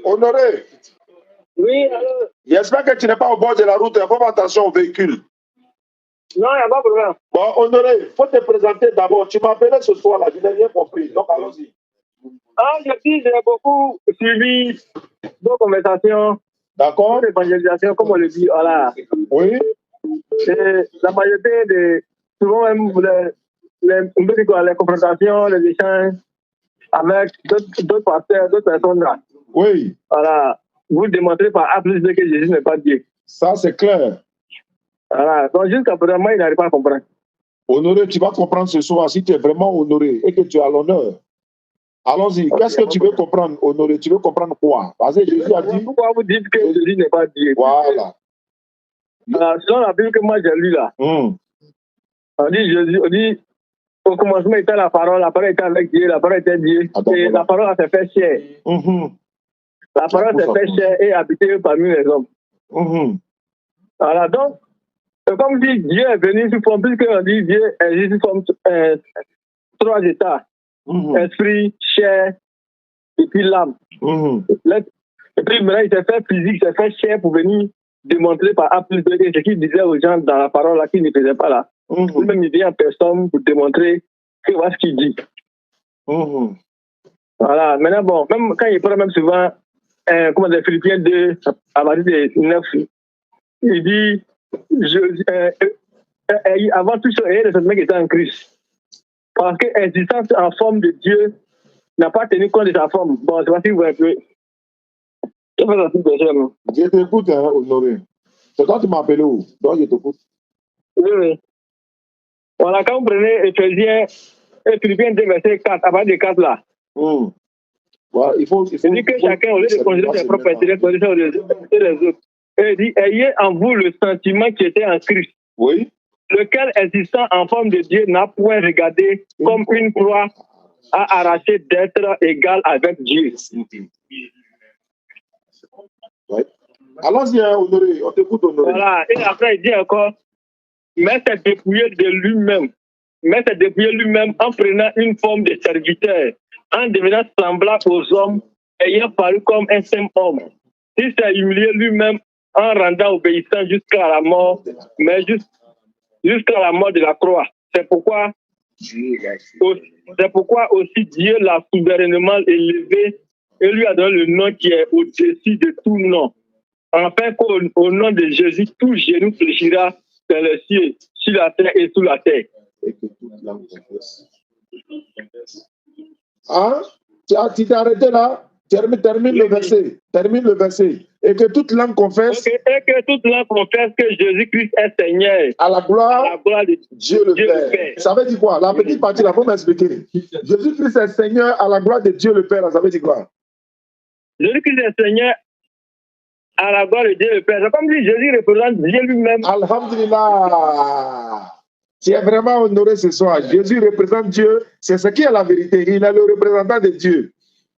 Honoré. Oui, alors. J'espère que tu n'es pas au bord de la route. Fais attention au véhicule. Non, il n'y a pas de problème. Bon, Honoré, il faut te présenter d'abord. Tu m'appelais ce soir là, je n'ai rien compris. Donc allons-y. Ah, je dis, j'ai beaucoup suivi vos conversations. D'accord. L'évangélisation, comme on le dit, voilà. Oui. Et la majorité de, souvent même, les confrontations, les échanges avec d'autres pasteurs, d'autres personnes là. Oui. Voilà. Vous démontrez par A plus B que Jésus n'est pas Dieu. Ça, c'est clair. Voilà. Donc, jusqu'à présent, il n'arrive pas à comprendre. Honoré, tu vas comprendre ce soir si tu es vraiment honoré et que tu as l'honneur. Allons-y. Okay, qu'est-ce que tu veux comprendre, Honoré? Tu veux comprendre quoi? Parce que Jésus a dit... Pourquoi vous dites que Jésus n'est pas Dieu? Voilà. Selon la Bible que moi j'ai lue là, on dit Jésus, on dit au commencement était la parole était avec Dieu, la parole était Dieu, et la parole s'est fait chair. La parole s'est fait chair et habité parmi les hommes. Voilà, donc, comme dit Dieu est venu sous forme, puisqu'on dit Dieu existe sous forme 3 états, esprit, chair, et puis l'âme. Et puis maintenant, il s'est fait physique, il s'est fait chair pour venir démontrer par A plus B ce qu'il disait aux gens dans la parole là, qu'il ne faisait pas là. Lui-même, il vient en personne pour démontrer que voilà ce qu'il dit. Voilà, maintenant, bon, même quand il parle même souvent, comment dire, Philippiens 2, à partir de 9, il dit, avant tout ça, il y a des sentiments qui étaient en Christ. Parce que l'existence en forme de Dieu n'a pas tenu compte de sa forme. Bon, c'est pas si vous pouvez. Je t'écoute, hein, Honoré. C'est toi qui m'as appelé où? Donc, je t'écoute. Oui, oui. Voilà, quand vous prenez Éphésiens et Philippiens 2, verset 4, à partir de 4 là. Ouais, il faut dit que chacun, au lieu de considérer ses propres intérêts, considère les autres. Et il dit, ayez en vous le sentiment qui était en Christ. Oui. Lequel, existant en forme de Dieu, n'a point regardé comme une proie à arracher d'être égal avec Dieu. Ouais. Allons-y, hein, Honoré, on t'écoute, Honoré. Voilà, et après il dit encore, mais c'est dépouillé de lui-même. Mais c'est dépouillé lui-même en prenant une forme de serviteur, en devenant semblable aux hommes, ayant paru comme un simple homme. Il s'est humilié lui-même en rendant obéissant jusqu'à la mort, mais jusqu'à la mort de la croix. C'est pourquoi aussi Dieu l'a souverainement élevé et lui a donné le nom qui est au-dessus de tout nom. Afin qu'au nom de Jésus, tout genou fléchira dans les cieux, sur la terre et sous la terre. Hein? Tu t'es arrêté là? Termine le verset. Termine le verset. Et que toute langue confesse. Et que toute langue confesse que Jésus-Christ est Seigneur. À la gloire de Dieu le Père. Ça veut dire quoi? La petite partie là, faut m'expliquer. Jésus-Christ est Seigneur à la gloire de Dieu le Père. Ça veut dire quoi? Jésus-Christ est Seigneur à la gloire de Dieu le Père. C'est comme si Jésus représente Dieu lui-même. Alhamdulillah. Tu es vraiment honoré ce soir. Jésus représente Dieu. C'est ce qui est la vérité. Il est le représentant de Dieu.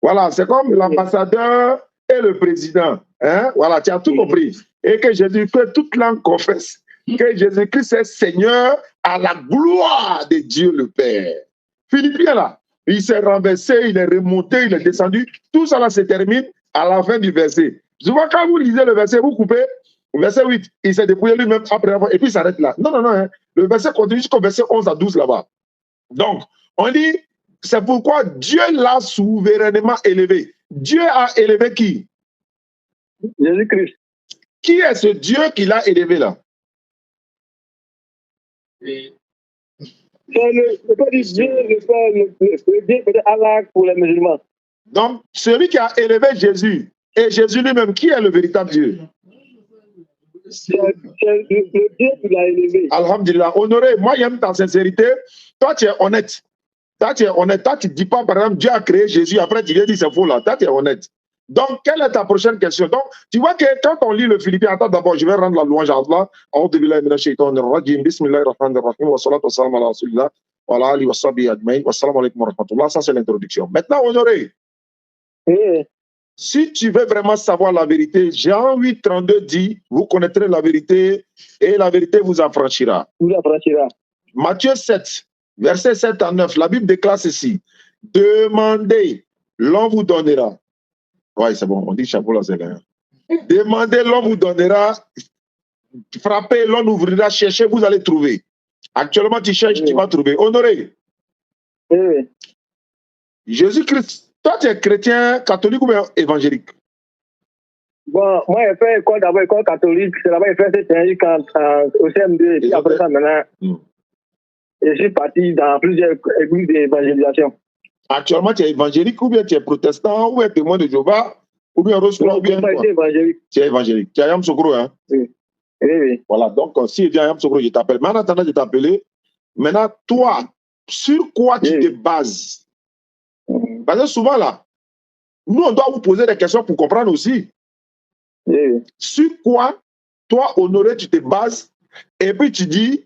Voilà, c'est comme l'ambassadeur et le président. Hein? Voilà, tu as tout compris. Et que Jésus, que toute langue confesse que Jésus-Christ est Seigneur à la gloire de Dieu le Père. Philippiens là, il s'est renversé, il est remonté, il est descendu. Tout ça là se termine à la fin du verset. Souvent, quand vous lisez le verset, vous coupez. Verset 8, il s'est dépouillé lui-même après avoir, et puis il s'arrête là. Non, non, non. Hein. Le verset continue jusqu'au verset 11 à 12 là-bas. Donc, on dit, c'est pourquoi Dieu l'a souverainement élevé. Dieu a élevé qui? Jésus-Christ. Qui est ce Dieu qui l'a élevé là? C'est le Dieu de Allah pour les musulmans. Donc, celui qui a élevé Jésus, et Jésus lui-même, qui est le véritable Dieu? C'est le Dieu qui l'a élevé. Alhamdulillah. Honoré, moi j'aime ta sincérité. Toi, tu es honnête. Toi, tu es honnête. Toi, tu ne dis pas, par exemple, Dieu a créé Jésus. Après, tu viens dire c'est faux là. Toi, tu es honnête. Donc, quelle est ta prochaine question? Donc, tu vois que quand on lit le Philippiens, attends d'abord, je vais rendre la louange à Allah. Ça, c'est l'introduction. Maintenant, Honoré, si tu veux vraiment savoir la vérité, Jean 8, 32 dit, vous connaîtrez la vérité et la vérité vous affranchira. Vous affranchira. Matthieu 7, verset 7 à 9, la Bible déclare ceci. Demandez l'on vous donnera. Oui, c'est bon, on dit chapeau là, c'est bien. Demandez, l'on vous donnera. Frappez, l'on ouvrira. Cherchez, vous allez trouver. Actuellement, tu cherches, tu vas trouver. Honoré. Oui. Jésus-Christ, toi, tu es chrétien, catholique ou bien évangélique? Bon, moi, j'ai fait école d'abord, école catholique. C'est là-bas, j'ai fait cette année au CM2. Et puis après ça, maintenant, je suis parti dans plusieurs églises d'évangélisation. Actuellement, tu es évangélique ou bien tu es protestant ou bien témoin de Jéhovah ou bien Rose-Croix ou bien quoi? Évangélique. Tu es évangélique. Tu es Ayam Sokro, hein? Oui. Oui. Voilà, donc si il vient Ayam Sokro, je t'appelle. Mais en attendant de t'appeler, maintenant, toi, sur quoi tu te bases? Parce que souvent, là, nous, on doit vous poser des questions pour comprendre aussi. Sur quoi, toi, Honoré, tu te bases et puis tu dis,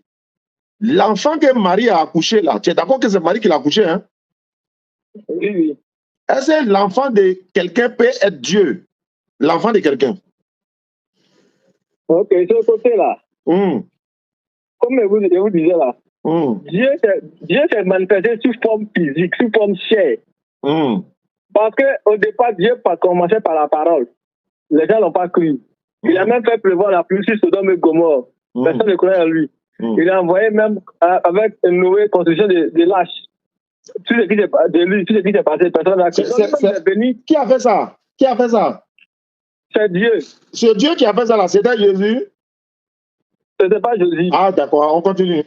l'enfant que Marie a accouché, là, tu es d'accord que c'est Marie qui l'a accouché, hein? Oui. Est-ce que l'enfant de quelqu'un peut être Dieu? L'enfant de quelqu'un. Ok, ce côté-là. Comme je vous disais là, Dieu s'est manifesté sous forme physique, sous forme chair. Parce qu'au départ, Dieu a commencé par la parole. Les gens n'ont pas cru. Il a même fait pleuvoir la pluie sur Sodome et Gomorrhe. Personne ne croyait en lui. Il a envoyé même avec une nouvelle construction de lâches. Tout ce qui s'est passé, personne n'a cru. Qui a fait ça? Qui a fait ça? C'est Dieu. C'est Dieu qui a fait ça là, c'était Jésus? Ce n'était pas Jésus. Ah d'accord, on continue.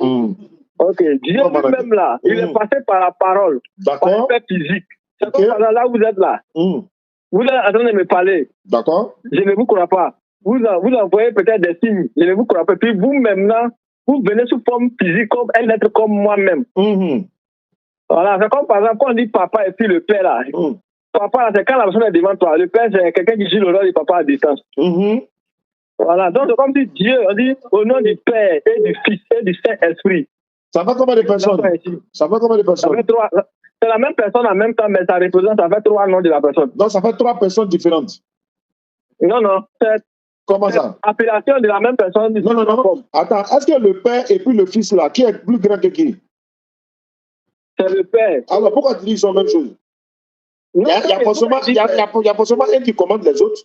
Ok, Dieu lui-même là, il est passé par la parole, par le fait physique. C'est comme ça, là vous êtes là. Vous êtes en train de me parler. D'accord. Je ne vous crois pas. Vous envoyez peut-être des signes. Je ne vous crois pas. Puis vous-même là, vous venez sous forme physique comme un être comme moi-même. Voilà, c'est comme par exemple quand on dit papa et puis le père là. Papa, c'est quand la personne est devant toi. Le père, c'est quelqu'un qui joue le rôle du papa à distance. Voilà, donc c'est comme si Dieu, on dit au nom du Père et du Fils et du Saint-Esprit. Ça fait combien de personnes? Ça fait combien de personnes? C'est la même personne en même temps, mais ça représente, ça fait 3 noms de la personne. Donc ça fait 3 personnes différentes. Non, c'est comment ça? Appellation de la même personne. Non. Attends, est-ce que le Père et puis le Fils là, qui est plus grand que qui? C'est le Père. Alors pourquoi tu dis qu'ils sont la même chose? Il y a forcément un qui commande les autres.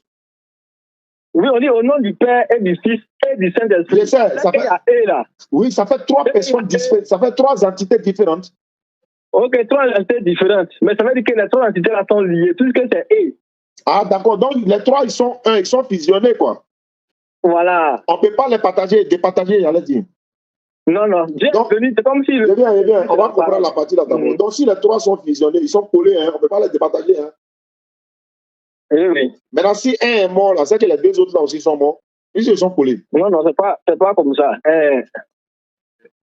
Oui, on dit au nom du Père et du Fils et du Saint-Esprit. Oui, ça fait 3 personnes différentes. Ça fait 3 entités différentes. Ok, 3 entités différentes. Mais ça veut dire que les 3 entités là sont liées, puisque c'est E. Ah, d'accord. Donc les 3, ils sont un, ils sont fusionnés, quoi. Voilà. On ne peut pas les partager, départager, j'allais dire. Non. C'est comme si. C'est bien. On va comprendre la partie là d'abord. Donc si les 3 sont fusionnés, ils sont collés, hein, on ne peut pas les départager. Hein. Oui. Maintenant, si un est mort, là, c'est que les 2 autres là aussi sont morts. Ils sont collés. Non, c'est pas comme ça.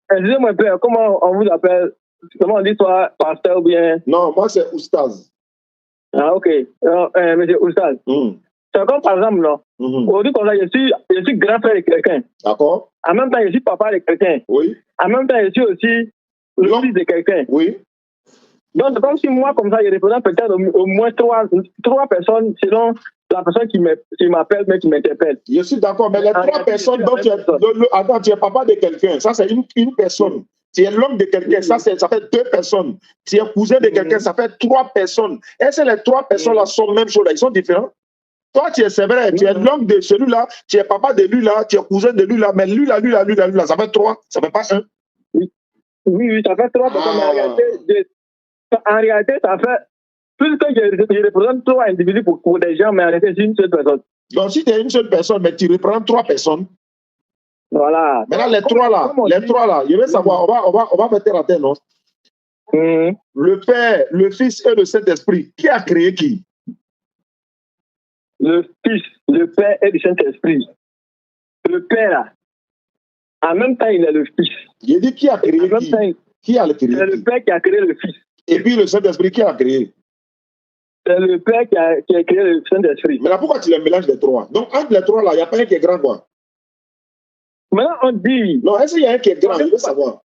Excusez-moi un peu, comment on vous appelle? Comment on dit toi, pasteur ou bien? Non, moi c'est Oustaz. Ah, ok. Monsieur Oustaz. C'est comme par exemple, là. Aujourd'hui, comme ça, je suis grand frère de quelqu'un. D'accord. En même temps, je suis papa de quelqu'un. Oui. En même temps, je suis aussi le fils de quelqu'un. Oui. Donc, c'est comme si moi, comme ça, je représente peut-être au moins 3 personnes selon la personne qui m'appelle, mais qui m'interpelle. Je suis d'accord, mais les 3 personnes, donc tu es papa de quelqu'un, ça c'est une personne. Tu es l'homme de quelqu'un, ça fait 2 personnes. Tu es cousin de quelqu'un, ça fait 3 personnes. Est-ce que les 3 personnes-là sont même chose, ils sont différents? Toi, c'est vrai, tu es l'homme de celui-là, tu es papa de lui-là, tu es cousin de lui-là, mais lui-là, ça fait 3, ça fait pas 1. Oui, ça fait 3 personnes, en réalité, ça fait plus que je représente 3 individus pour des gens, mais en réalité, c'est une seule personne. Donc, si tu es une seule personne, mais tu représentes 3 personnes. Voilà. Maintenant, les 3 là, je veux savoir, on va mettre à terre, non? Le Père, le Fils et le Saint-Esprit, qui a créé qui? Le Fils, le Père et le Saint-Esprit. Le Père, là, en même temps, il est le Fils. Il dit qui a créé qui? Qui a créé? C'est le Père qui a créé le Fils. Et puis le Saint-Esprit qui a créé? C'est le Père qui a créé le Saint-Esprit. Mais là, pourquoi tu les mélanges les 3? Donc, entre les 3 là, il n'y a pas un qui est grand, quoi. Maintenant, on dit. Non, est-ce qu'il y a un qui est grand? Je veux savoir.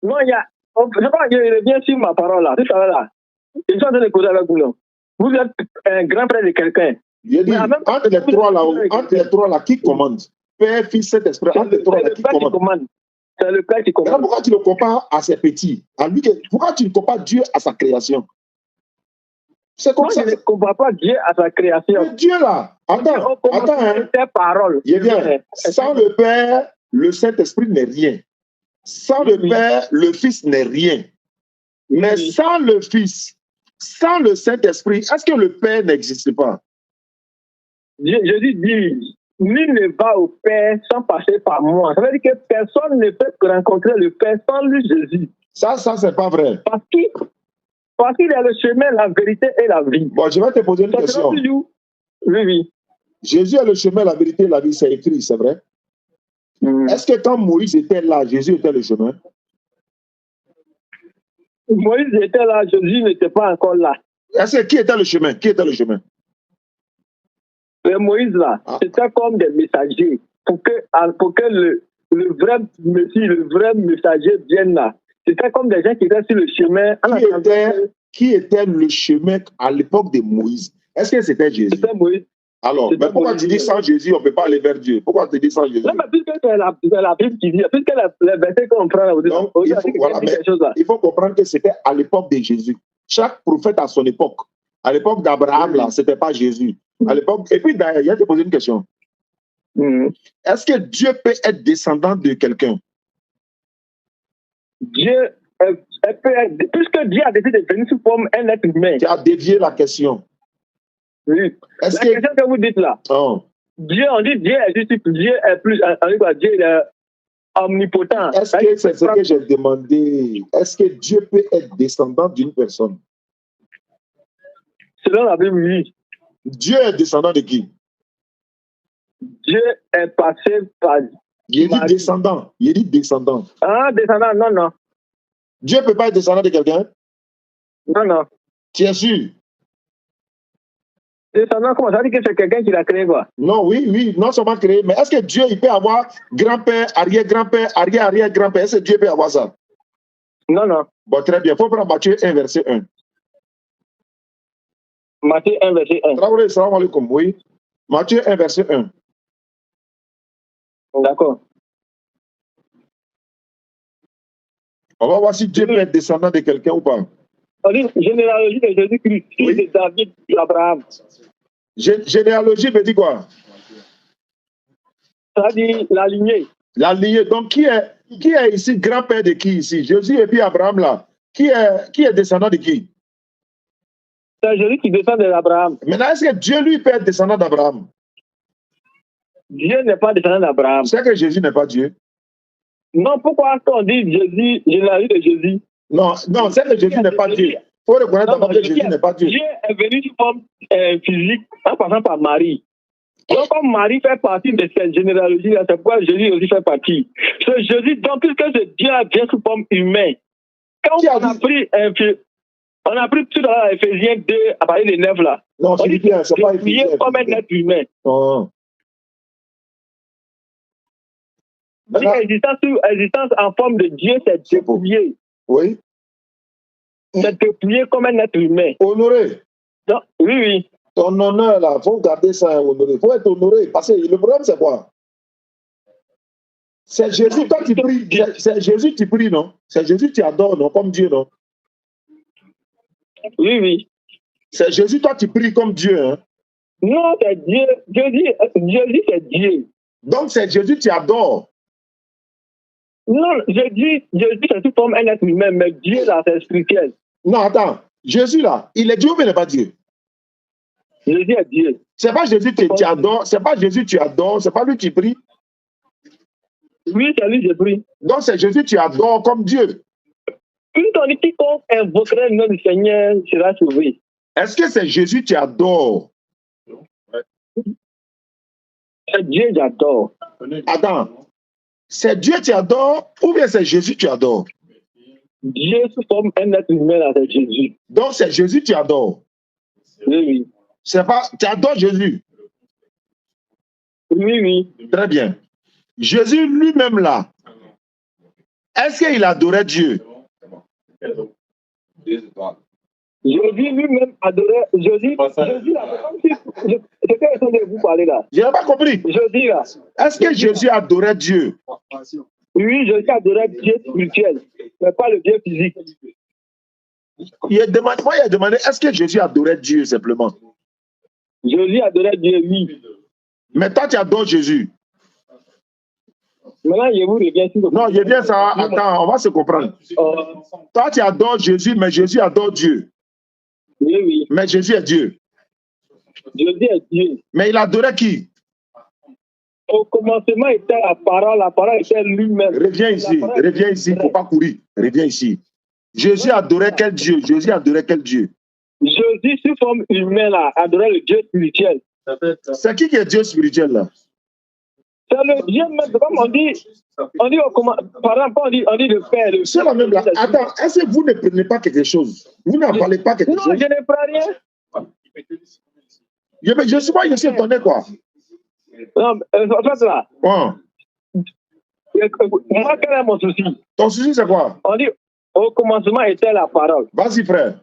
Non, il y a. Je reviens sur ma parole là. Tout à l'heure là. Je suis en train de causer avec vous, non. Vous êtes un grand frère de quelqu'un. Je dis, entre les 3 là, qui commande? Père, Fils, Saint-Esprit, entre les 3 là, qui commande? C'est le Père qui commande. Alors, pourquoi tu le compares à ses petits? Pourquoi tu ne compares Dieu à sa création? C'est comme ça. Je ne comprends pas Dieu à sa création. Mais Dieu là, attends, hein. Parole. Bien. Sans le Père, le Saint-Esprit n'est rien. Sans le Père, le Fils n'est rien. Mais sans le Fils, sans le Saint-Esprit, est-ce que le Père n'existe pas? Jésus dit, nul ne va au Père sans passer par moi. Ça veut dire que personne ne peut rencontrer le Père sans lui, Jésus. Ça, c'est pas vrai. Parce qu'il est le chemin, la vérité et la vie. Bon, je vais te poser une question. Oui. Jésus est le chemin, la vérité et la vie, c'est écrit, c'est vrai? Est-ce que quand Moïse était là, Jésus était le chemin? Moïse était là, Jésus n'était pas encore là. Est-ce que qui était le chemin? Qui était le chemin? Moïse là, c'était comme des messagers. Pour que le vrai Messie, le vrai messager vienne là. C'était comme des gens qui étaient sur le chemin. Qui était le chemin à l'époque de Moïse? Est-ce que c'était Jésus? C'était Moïse. Alors, mais pourquoi tu dis sans Jésus, on ne peut pas aller vers Dieu? Pourquoi tu dis sans Jésus? Non, mais puisque c'est la Bible qui dit, puisque les versets qu'on prend là, il faut comprendre que c'était à l'époque de Jésus. Chaque prophète à son époque. À l'époque d'Abraham, là, ce n'était pas Jésus. À l'époque, et puis d'ailleurs, il y a te poser une question. Est-ce que Dieu peut être descendant de quelqu'un? Dieu peut être, puisque Dieu a décidé de venir sous forme un être humain. Tu as dévié la question. Oui. La question que vous dites là, Dieu, on dit Dieu est juste, Dieu est plus, Dieu est omnipotent. Est-ce que c'est ce que j'ai demandé? Est-ce que Dieu peut être descendant d'une personne? Selon la Bible, oui. Dieu est descendant de qui? Dieu est passé par... Il dit descendant. Il dit descendant. Ah, descendant, non. Dieu ne peut pas être descendant de quelqu'un? Non. Tu es sûr? Descendant, comment ça veut dire que c'est quelqu'un qui l'a créé, quoi? Non, oui, non seulement créé, mais est-ce que Dieu, il peut avoir grand-père, arrière-grand-père, arrière-arrière-grand-père? Est-ce que Dieu peut avoir ça? Non. Bon, très bien. Il faut prendre Matthieu 1, verset 1. Matthieu 1, verset 1. Salam alaikum, oui. Matthieu 1, verset 1. D'accord. On va voir si Dieu peut être descendant de quelqu'un ou pas. On dit généalogie de Jésus-Christ, fils de David, d'Abraham. Généalogie veut dire quoi? Ça dit la lignée. La lignée. Donc, qui est ici grand-père de qui ici? Jésus et puis Abraham là. Qui est descendant de qui? C'est Jésus qui descend d'Abraham. Maintenant, est-ce que Dieu lui peut être descendant d'Abraham? Dieu n'est pas descendant d'Abraham. C'est que Jésus n'est pas Dieu. Non, pourquoi est-ce qu'on dit Jésus, généalogie de Jésus? Non, c'est que Jésus n'est pas Dieu. Il faut reconnaître d'abord que Jésus n'est pas Dieu. Dieu est venu sous forme physique en passant par Marie. Donc, comme Marie fait partie de cette généalogie-là, c'est pourquoi Jésus aussi fait partie. C'est Jésus, donc, puisque ce Dieu vient sous forme humaine, quand on a pris tout dans Éphésiens 2, à partir de 9 là. Non, c'est bien, c'est pas Éphésiens. Comme un être humain. L'existence en forme de Dieu, c'est dépouillé. Oui. C'est dépouillé comme un être humain. Honoré. Non, oui. Ton honneur, là, il faut garder ça honoré. Il faut être honoré. Parce que le problème, c'est quoi? C'est Jésus, toi, tu pries. C'est Jésus, tu pries, non? C'est Jésus, tu adores, non? Comme Dieu, non? Oui. C'est Jésus, toi, tu pries comme Dieu, hein? Non, c'est Dieu. Jésus, c'est Dieu. Donc, c'est Jésus, tu adores. Non, Jésus, c'est tout comme un être humain, mais Dieu, là, c'est spirituel. Non, attends. Jésus, là, il est Dieu ou il n'est pas Dieu? Jésus est Dieu. C'est pas Jésus que tu adores, c'est pas Jésus que tu adores, c'est pas lui qui prie. Oui, c'est lui que je prie. Donc, c'est Jésus que tu adores comme Dieu. Puisqu'on dit quiconque invoquerait le nom du Seigneur sera sauvé. Est-ce que c'est Jésus que tu adores? C'est Dieu que j'adore. Attends. C'est Dieu que tu adores ou bien c'est Jésus que tu adores? Dieu sous forme un être humain, là, c'est Jésus. Donc c'est Jésus que tu adores? Oui. C'est pas, tu adores Jésus? Oui. Très bien. Jésus lui-même là, est-ce qu'il adorait Dieu? Jésus lui-même adorait Jésus là, c'est comme si j'étais en train de vous parler là. Je n'ai pas compris. Jésus là. Est-ce que Jésus adorait Dieu? Oui, Jésus adorait Dieu spirituel, mais pas le Dieu physique. il a demandé, est-ce que Jésus adorait Dieu simplement? Jésus adorait Dieu, oui. Mais toi, tu adores Jésus. Maintenant, je vous reviens sur le... Non, je viens ça. Attends, on va se comprendre. Toi, tu adores Jésus, mais Jésus adore Dieu. Oui, oui. Mais Jésus est Dieu. Jésus est Dieu. Mais il adorait qui? Au commencement était la parole était lui-même. Reviens ici, il ne faut pas courir. Reviens ici. Jésus adorait quel Dieu? Jésus adorait quel Dieu? Jésus, sous forme humaine, là, adorait le Dieu spirituel. C'est qui est Dieu spirituel là? C'est le Dieu même, comme on dit par exemple, on dit le Père. C'est la même là. Attends, est-ce que vous ne prenez pas quelque chose? Vous n'en parlez pas quelque chose? Non, je ne prends rien. Je ne suis pas ici étonné quoi. Non, en fait là. Ouais. Moi, quel est mon souci? Ton souci c'est quoi? On dit au commencement était la parole. Vas-y frère.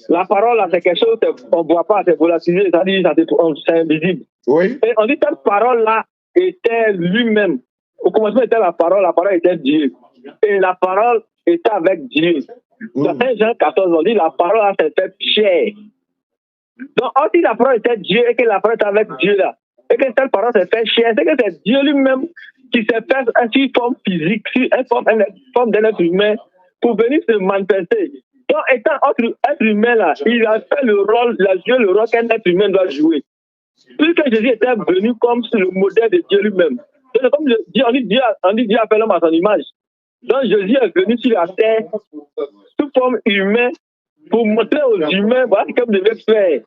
La parole là, c'est quelque chose qu'on ne voit pas, c'est volatilisé, c'est-à-dire c'est invisible. Oui. Et on dit cette parole là était lui-même. Au commencement était la parole était Dieu. Et la parole était avec Dieu. Dans Saint Jean 14, on dit la parole là s'est faite chair. Donc, on dit la parole était Dieu et que la parole était avec Dieu là. Et que cette parole s'est faite chair, c'est que c'est Dieu lui-même qui s'est fait une forme physique, une forme d'un être humain pour venir se manifester. Donc, étant être humain là, il a fait le rôle, il a joué le rôle qu'un être humain doit jouer. Puisque Jésus était venu comme sur le modèle de Dieu lui-même. Donc, comme on dit Dieu a fait l'homme à son image. Donc Jésus est venu sur la terre sous forme humaine pour montrer aux humains voilà ce qu'ils devaient faire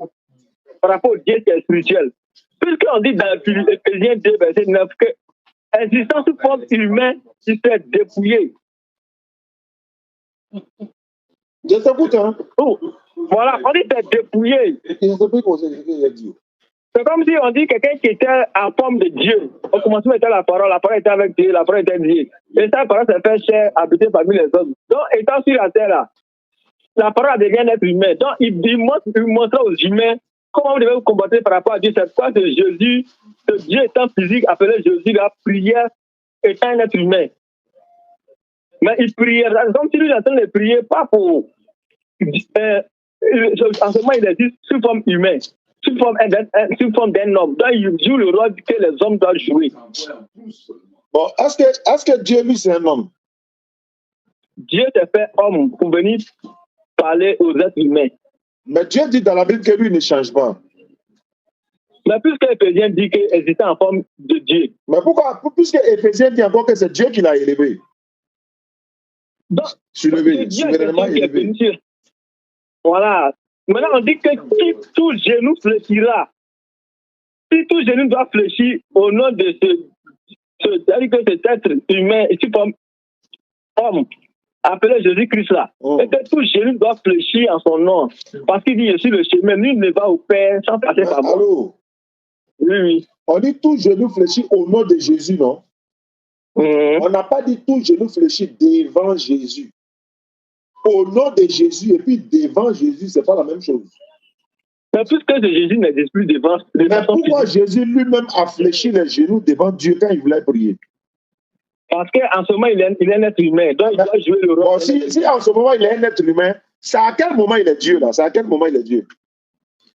par rapport au Dieu qui est spirituel. Puisqu'on dit dans Éphésiens 2, verset 9, que existant sous forme humaine, il s'est dépouillé. Je t'écoute, hein? Oh, voilà, on dit s'est dépouillé. C'est comme si on dit quelqu'un qui était en forme de Dieu. Au commencement était la parole était avec Dieu, la parole était Dieu. Et cette parole s'est fait chair, habiter parmi les hommes. Donc, étant sur la terre là, la parole devient un être humain. Donc, il montre aux humains comment vous devez vous comporter par rapport à Dieu. C'est pourquoi que Jésus, que Dieu étant physique, appelait Jésus la prière étant un être humain. Mais il priait, comme si lui est en train de prier, pas pour. En ce moment, il existe sous forme humaine. Sous forme d'un homme. Donc, il joue le rôle que les hommes doivent jouer. Bon, est-ce que Dieu, lui, c'est un homme? Dieu s'est fait homme pour venir parler aux êtres humains. Mais Dieu dit dans la Bible que lui ne change pas. Mais puisque Éphésiens dit qu'il existait en forme de Dieu. Mais pourquoi? Puisque Éphésiens dit encore que c'est Dieu qui l'a élevé. Donc, soulevé, souverainement élevé. Voilà. Maintenant, on dit que si tout genou fléchira, si tout genou doit fléchir au nom de c'est-à-dire que cet être humain, ici comme homme, appelé Jésus-Christ là, et que tout genou doit fléchir en son nom, parce qu'il dit, je suis le chemin, nul ne va au Père sans passer par moi. Allô? Oui. On dit tout genou fléchit au nom de Jésus, non? On n'a pas dit tout genou fléchit devant Jésus. Au nom de Jésus et puis devant Jésus, c'est pas la même chose. Mais puisque Jésus n'existe plus devant. Mais pourquoi Jésus lui-même a fléchi les genoux devant Dieu quand il voulait prier? Parce qu'en ce moment, il est un être humain. Donc, il doit jouer le rôle. Bon, si en ce moment, il est un être humain, c'est à quel moment il est Dieu, là? C'est à quel moment il est Dieu?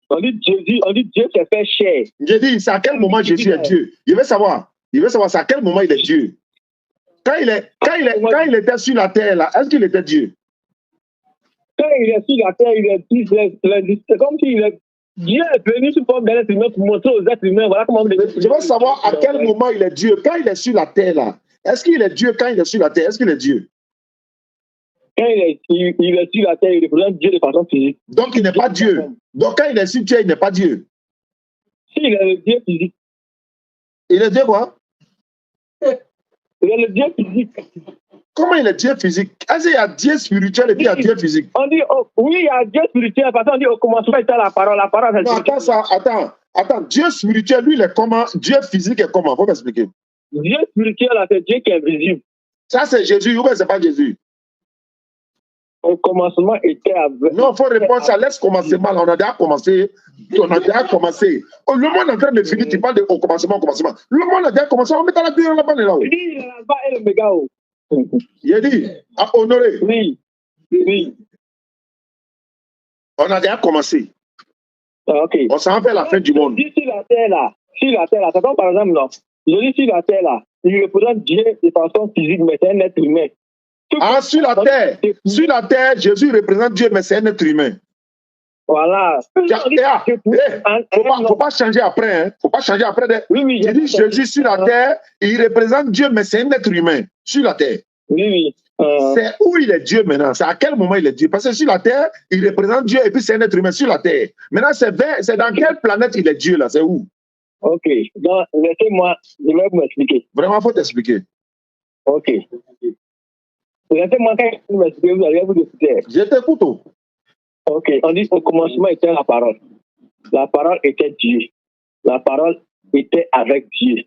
On dit Dieu s'est fait chair. J'ai dit, c'est à quel moment Jésus est Dieu? Il veut savoir, c'est à quel moment il est Dieu. Quand il était sur la terre, là, est-ce qu'il était Dieu? Quand il est sur la terre, c'est comme s'il est. Dieu est venu sous forme d'un être humain pour montrer aux êtres humains, voilà comment vous devez. Je veux savoir à quel moment il est Dieu. Quand il est sur la terre, là, est-ce qu'il est Dieu quand il est sur la terre? Est-ce qu'il est Dieu? Quand il est sur la terre, il représente Dieu de façon physique. Donc il n'est pas Dieu. Donc quand il est sur terre, il n'est pas Dieu. Si, il est le Dieu physique. Il est Dieu quoi? Il est le Dieu physique. Comment il est Dieu physique? Est-ce qu'il y a Dieu spirituel et puis il y a Dieu physique? On dit, oui, il y a Dieu spirituel, parce qu'on dit au commencement était la parole c'est non, attends, Dieu spirituel, lui, il est comment? Dieu physique est comment? Faut m'expliquer. Dieu spirituel, c'est Dieu qui est visible. Ça, c'est Jésus, ou bien c'est pas Jésus? Au commencement était avec... Non, il faut répondre ça, laisse commencer mal, on a déjà commencé. Le monde est en train de finir, tu parles de au commencement. Le monde a déjà commencé, on met à la bière là-bas et là-haut. Il dit, là-bas et le méga haut. Il a dit, à honorer. Oui. On a déjà commencé. Ok. On s'en va vers la fin du monde. Sur la terre là, c'est comme par exemple, non. Je dis sur la terre là, il représente Dieu de façon physique, mais c'est un être humain. Ah, sur la terre, Jésus représente Dieu, mais c'est un être humain. Voilà. Faut pas changer après, hein. Faut pas changer après. Oui, je dis Jésus sur la terre, il représente Dieu, mais c'est un être humain. Sur la terre. Oui. C'est où il est Dieu maintenant? C'est à quel moment il est Dieu? Parce que sur la terre, il représente Dieu et puis c'est un être humain sur la terre. Maintenant, c'est dans quelle planète il est Dieu là? C'est où? Ok. Donc, laissez-moi, je vais vous expliquer. Vraiment, il faut t'expliquer. Ok. Laissez-moi m'expliquer, vous allez vous expliquer. Je t'écoute. Ok. On dit au commencement était la parole. La parole était Dieu. La parole était avec Dieu.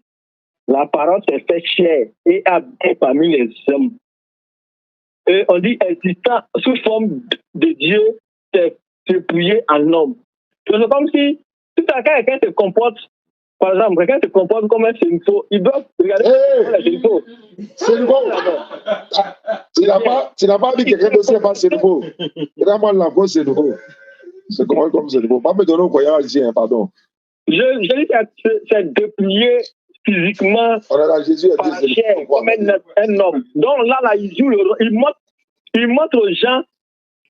La parole s'est fait chair et habité parmi les hommes. Et on dit existant sous forme de Dieu, c'est dépouillé en homme. C'est comme si tout à quelqu'un se comporte, par exemple, quelqu'un se comporte comme un sénifo, il doit regarder le sénifo. Sénifo. Tu n'as pas dit que quelqu'un ne sait pas sénifo. Vraiment, l'enfant sénifo. C'est comment comme sénifo? Pas me donner au voyage ici, pardon. Je dis que c'est dépouillé physiquement Jésus a par chair, comme un homme. Donc là, il montre aux gens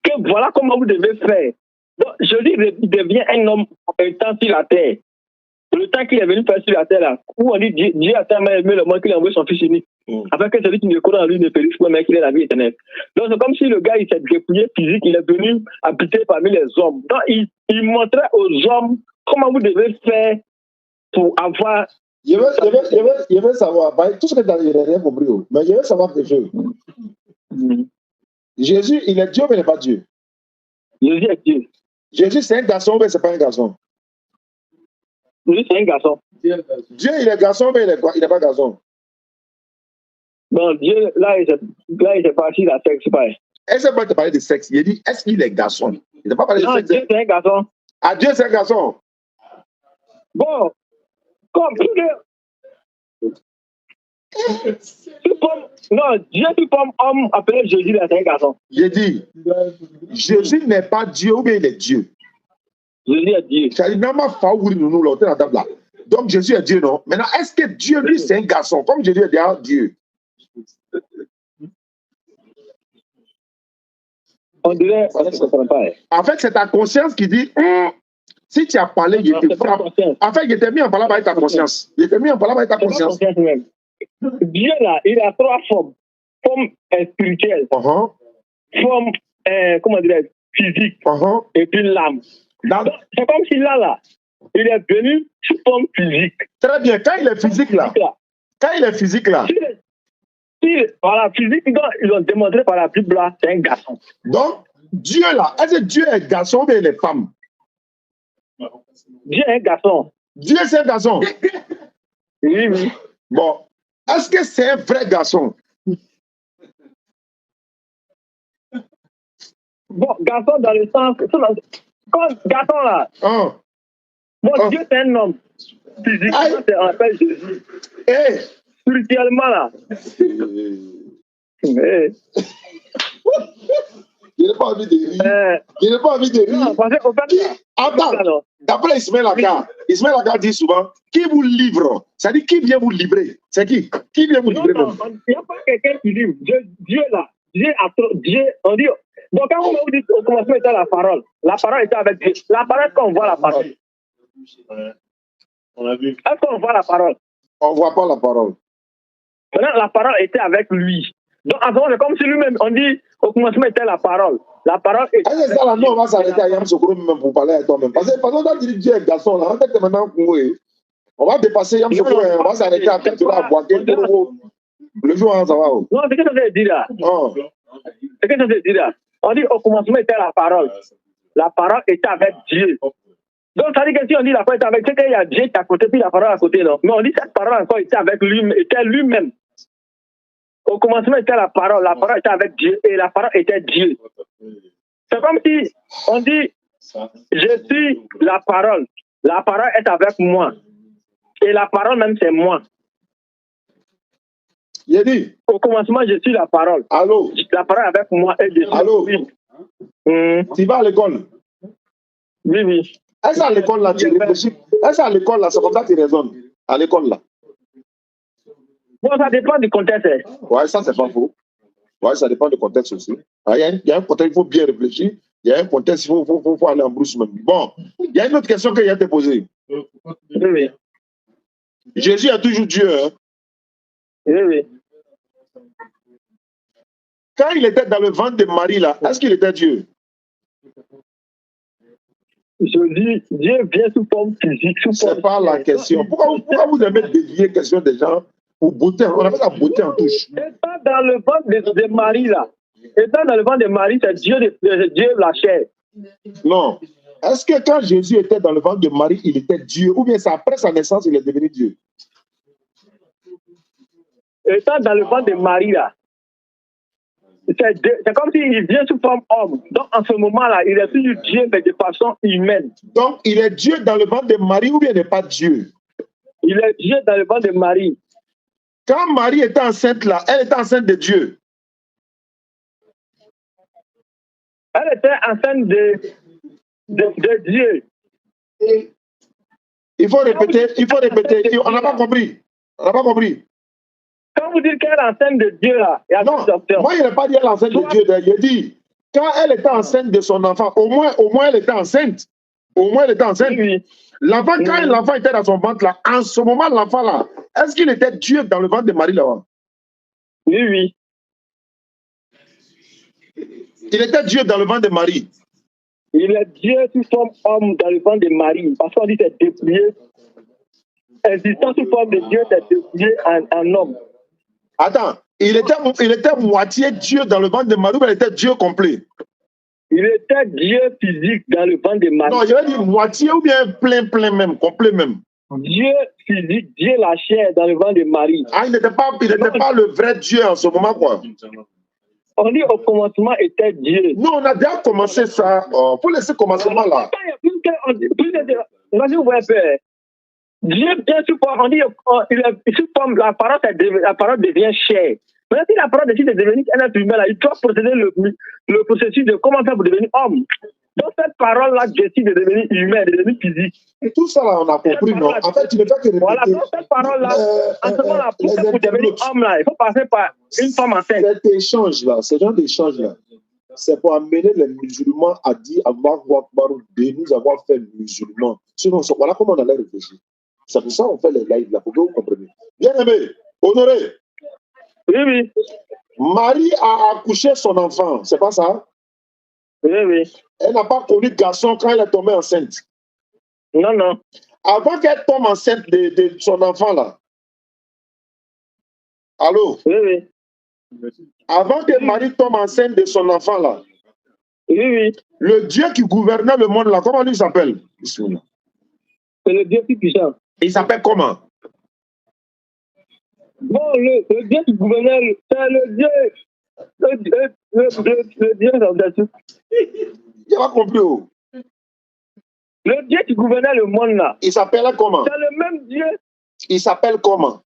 que voilà comment vous devez faire. Donc, je dis, il devient un homme étant sur la terre. Le temps qu'il est venu faire sur la terre, là, où on dit Dieu a tellement aimé le monde qu'il a envoyé son fils unique, afin que celui qui ne croit en lui ne périsse pas, mais qu'il ait la vie éternelle. Donc, c'est comme si le gars, il s'est dépouillé physique, il est venu habiter parmi les hommes. Donc, il montrait aux hommes comment vous devez faire pour avoir. Je veux savoir, tout ce que tu as dit, je n'ai rien compris, mais je veux savoir quelque chose. Jésus, il est Dieu, mais il n'est pas Dieu. Jésus est Dieu. Jésus, c'est un garçon, mais ce n'est pas un garçon. Jésus, c'est un garçon. Dieu, il est garçon, mais il n'est pas garçon. Non, Dieu, là, il est parti de la sexe. Est-ce que tu parler de sexe? Il dit, est-ce qu'il est garçon? Il n'a pas parlé de sexe. Dieu, c'est un garçon. Ah, Dieu, c'est un garçon. Bon, comme non, Dieu tout comme homme appelé Jésus, c'est un garçon. J'ai dit, Jésus n'est pas Dieu ou bien il est Dieu. Jésus est Dieu. Donc Jésus est Dieu, non? Maintenant, est-ce que Dieu, lui, c'est un garçon? Comme Jésus est déjà Dieu. On dirait, on ne comprend pas. En fait, c'est ta conscience qui dit, si tu as parlé, il te frappe. En fait, il t'a mis en parlant avec ta conscience. Il t'a mis en parlant avec ta conscience. Dieu, là, il a trois formes. Forme spirituelle, forme, comment dirais-je, physique, et puis l'âme. C'est comme si là, il est venu sous forme physique. Très bien. Quand il est physique, là. Voilà, physique, ils ont démontré par la Bible, là, c'est un garçon. Donc, Dieu, là, est-ce que Dieu est garçon ou bien il est femme? Dieu est un garçon. Dieu, c'est un garçon. Oui. Bon. Est-ce que c'est un vrai garçon? Bon, garçon dans le sens... Comme garçon là. Bon, Dieu c'est un homme. Physiquement, on appelle Jésus. Spirituellement là. Je n'ai pas envie de rire. Je n'ai pas envie de rire. Non, parce qu'au fait... Attends, d'après Ismaël Aka dit souvent, qui vous livre? Ça dit, qui vient vous livrer? C'est qui? Qui vient vous livrer? Non, il n'y a pas quelqu'un qui livre. Dieu là. Dieu, on dit... Donc quand vous dites au commencement était la parole était avec Dieu. La parole, est-ce qu'on voit la parole? On a vu. Est-ce qu'on voit la parole? On ne voit pas la parole. Maintenant, la parole était avec lui. Donc, en ce moment, c'est comme si lui-même, on dit, au commencement était la parole. La parole était. C'est ça, là, non, on va s'arrêter à Yam Sokoro même pour parler avec toi-même. Parce que quand tu dis Dieu est garçon, là, en fait, maintenant, on va dépasser Yam Sokoro, on va s'arrêter à peut-être à boire. Le jour, ça va. Non, c'est ce que ça veut dire là. C'est ce que ça veut dire là. On dit, au commencement était la parole. La parole était avec Dieu. Donc, ça veut dire que si on dit la parole était avec Dieu, c'est qu'il y a Dieu qui est à côté, puis la parole à côté, non. Mais on dit cette parole encore était avec lui, était lui-même. Au commencement était la parole était avec Dieu, et la parole était Dieu. C'est comme si on dit, je suis la parole est avec moi, et la parole même c'est moi. Il a dit. Au commencement, je suis la parole. Allô. La parole avec moi et je suis. Allô. Tu vas à l'école? Oui, oui. Est-ce à l'école là, tu réfléchis? Est-ce à l'école là, c'est comme ça que tu raisonnes? À l'école là. Bon, ça dépend du contexte. Ouais, ça, c'est pas faux. Ouais, ça dépend du contexte aussi. Ah, il y a un contexte, il faut bien réfléchir. Il y a un contexte, il faut aller en brousse même. Bon, il y a une autre question qu'il y a été posée. Oui, oui. Jésus est toujours Dieu. Hein? Oui, oui. Quand il était dans le ventre de Marie, là, est-ce qu'il était Dieu? Je dis, Dieu vient sous forme physique. C'est pas la question. Pourquoi vous aimez dévier question des gens pour beauté? On appelle ça beauté en touche. Étant dans le ventre de Marie, là. Étant dans le ventre de Marie, c'est Dieu, Dieu la chair. Non. Est-ce que quand Jésus était dans le ventre de Marie, il était Dieu? Ou bien c'est après sa naissance, il est devenu Dieu? Étant dans le ventre de Marie, là. C'est comme s'il vient sous forme homme. Donc, en ce moment-là, il est toujours Dieu, mais de façon humaine. Donc, il est Dieu dans le ventre de Marie ou bien il n'est pas Dieu? Il est Dieu dans le ventre de Marie. Quand Marie était enceinte, là, elle était enceinte de Dieu. Elle était enceinte de Dieu. Il faut répéter. On n'a pas compris. On n'a pas compris. Quand vous dites qu'elle est enceinte de Dieu, là, il y a non, moi, il n'a pas dit elle est enceinte de Dieu. Il dit, quand elle était enceinte de son enfant, au moins elle était enceinte. Au moins, elle était enceinte. Oui. L'enfant, quand l'enfant était dans son ventre, là, en ce moment, l'enfant, là, est-ce qu'il était Dieu dans le ventre de Marie, là? Oui, oui. Il était Dieu dans le ventre de Marie. Il est Dieu sous forme homme dans le ventre de Marie. Parce qu'on dit que c'est dépouillé. Existant sous forme de Dieu, c'est dépouillé en homme. Attends, il était moitié Dieu dans le ventre de Marie ou il était Dieu complet? Il était Dieu physique dans le ventre de Marie. Non, je veux dire moitié ou bien plein même, complet même. Dieu physique, Dieu la chair dans le ventre de Marie. Ah, il n'était pas le vrai Dieu en ce moment, quoi. On dit au commencement était Dieu. Non, on a déjà commencé ça. Il faut laisser commencement là. Vas-y, vous voyez, Dieu bien sous forme, on dit, sous forme, la parole devient chair. Mais si la parole décide de devenir un être humain, là, il doit procéder le processus de comment faire pour devenir homme. Donc cette parole-là décide de devenir humain, de devenir physique. Et tout ça, là, on a compris, non? En fait, tu ne fais que répéter. Voilà, donc cette parole-là, en ce moment-là, pour devenir homme, là, il faut passer par une femme enceinte. Cet échange-là, ce genre d'échange-là, c'est pour amener les musulmans à dire Allah de nous avoir fait musulmans. Sinon, voilà comment on allait réfléchir. C'est pour ça qu'on fait les lives là, pour que vous compreniez. Bien aimé, Honoré. Oui, oui. Marie a accouché son enfant, c'est pas ça? Oui, oui. Elle n'a pas connu garçon quand elle est tombée enceinte. Non, non. Avant qu'elle tombe enceinte de son enfant là. Allô? Oui, oui. Avant que Marie tombe enceinte de son enfant là. Oui, oui. Le Dieu qui gouvernait le monde là, comment il s'appelle? C'est le Dieu plus puissant. Il s'appelle comment? Bon, le Dieu qui gouvernait, c'est le Dieu. Le Dieu dans Il n'a pas compris. Oh. Le Dieu qui gouvernait le monde là. Il s'appelle comment? C'est le même Dieu. Il s'appelle comment?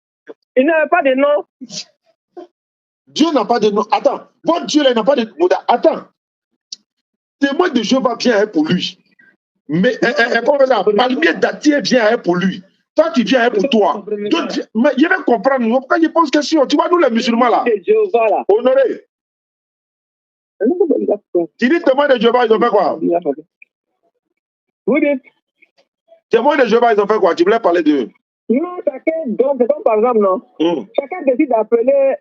Il n'avait pas de nom. Dieu n'a pas de nom. Attends, votre Dieu là n'a pas de nom. Attends. Témoin de Jéhovah vient pour lui. Mais Palmier Datier vient pour lui. Toi, tu viens pour toi. Mais il va comprendre. Pourquoi il pose question? Tu vois, nous les musulmans là. Honoré. Tu dis témoin de Jéhovah, ils ont fait quoi? Oui. Témoin de Jéhovah, ils ont fait quoi? Tu voulais parler d'eux? Non, chacun, donc, c'est comme par exemple, non? Chacun décide d'appeler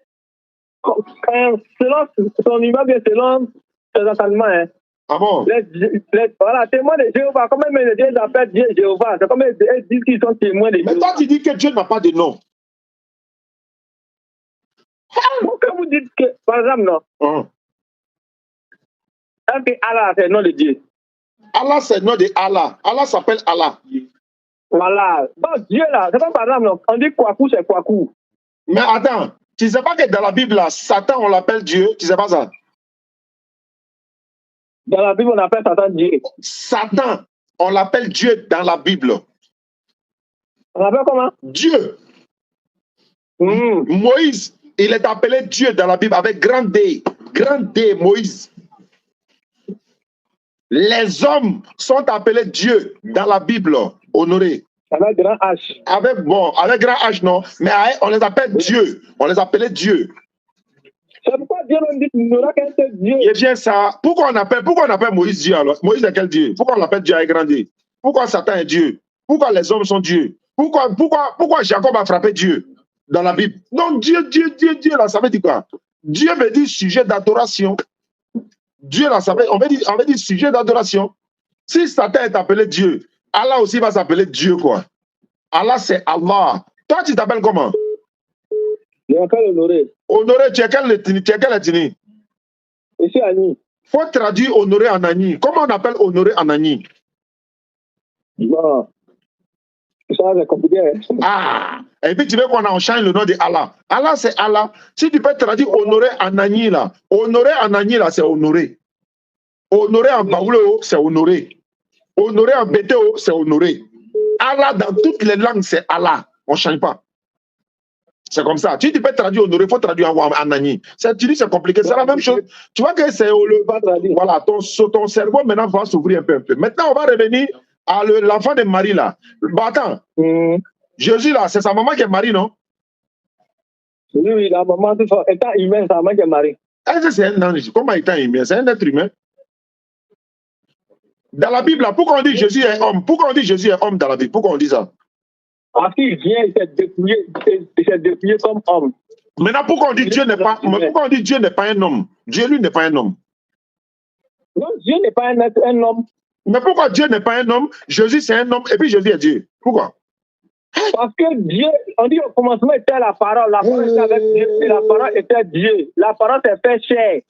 selon son immeuble et selon ses enseignements. Hein. Ah bon? Voilà, témoins de Jéhovah. Comment les Dieu appellent Dieu Jéhovah? C'est comme ils disent qu'ils sont témoins de Jéhovah. Mais toi, tu dis que Dieu n'a pas de nom. Pourquoi vous dites que, par exemple, non? Est-ce que Allah, c'est le nom de Dieu? Allah, c'est le nom de Allah. Allah s'appelle Allah. Voilà. Donc, Dieu, là, c'est pas par exemple, non? On dit Kwaku, c'est Kwaku. Mais attends, tu ne sais pas que dans la Bible, là, Satan, on l'appelle Dieu. Tu ne sais pas ça? Dans la Bible, on appelle Satan Dieu. Satan, on l'appelle Dieu dans la Bible. On l'appelle comment? Dieu. Moïse, il est appelé Dieu dans la Bible avec grand D. Grand D, Moïse. Les hommes sont appelés Dieu dans la Bible, honoré. Avec grand H. Avec grand H, non. Mais on les appelle Dieu. On les appelait Dieu. C'est pourquoi Dieu nous dit qu'il n'aura qu'un seul Dieu. Et bien ça, pourquoi on appelle Moïse Dieu alors? Moïse est quel Dieu? Pourquoi on l'appelle Dieu avec grand Dieu? Pourquoi Satan est Dieu? Pourquoi les hommes sont Dieu? Pourquoi Jacob a frappé Dieu dans la Bible? Donc Dieu, là, ça veut dire quoi? Dieu veut dire sujet d'adoration. Dieu, là, on veut dire sujet d'adoration. Si Satan est appelé Dieu, Allah aussi va s'appeler Dieu, quoi. Allah, c'est Allah. Toi, tu t'appelles comment? Je m'appelle Honoré. Honoré, tu es quel ethnie? Ici, Annie. Faut traduire Honoré en Annie. Comment on appelle Honoré en Annie? Non. Ça, c'est compliqué. Ah! Et puis tu veux qu'on en change le nom de Allah. Allah, c'est Allah. Si tu peux traduire Honoré en Annie, là. Honoré en Annie, là, c'est Honoré. Honoré en Baoulé, c'est Honoré. Honoré en Bétéo, c'est Honoré. Allah, dans toutes les langues, c'est Allah. On ne change pas. C'est comme ça. Tu peux traduire Honoré, il faut traduire en Anani. Tu dis c'est compliqué, c'est la même chose. Tu vois que c'est voilà, ton cerveau maintenant va s'ouvrir un peu. Maintenant, on va revenir à l'enfant de Marie là. Bah, attends. Jésus là, c'est sa maman qui est Marie, non? Oui, la maman, étant humain, c'est sa maman qui est Marie. Est-ce que c'est un ange? Comment étant humain? C'est un être humain. Dans la Bible, là, pourquoi on dit Jésus est homme? Pourquoi on dit Jésus est homme dans la Bible? Pourquoi on dit ça? Parce qu'il vient, il s'est dépouillé comme homme. Maintenant, pourquoi on dit Dieu n'est pas, un homme? Dieu, lui, n'est pas un homme. Non, Dieu n'est pas un homme. Mais pourquoi Dieu n'est pas un homme? Jésus, c'est un homme, et puis Jésus est Dieu. Pourquoi? Parce que Dieu, on dit au commencement était la parole était avec Dieu, et la parole était Dieu. La parole s'est fait chair.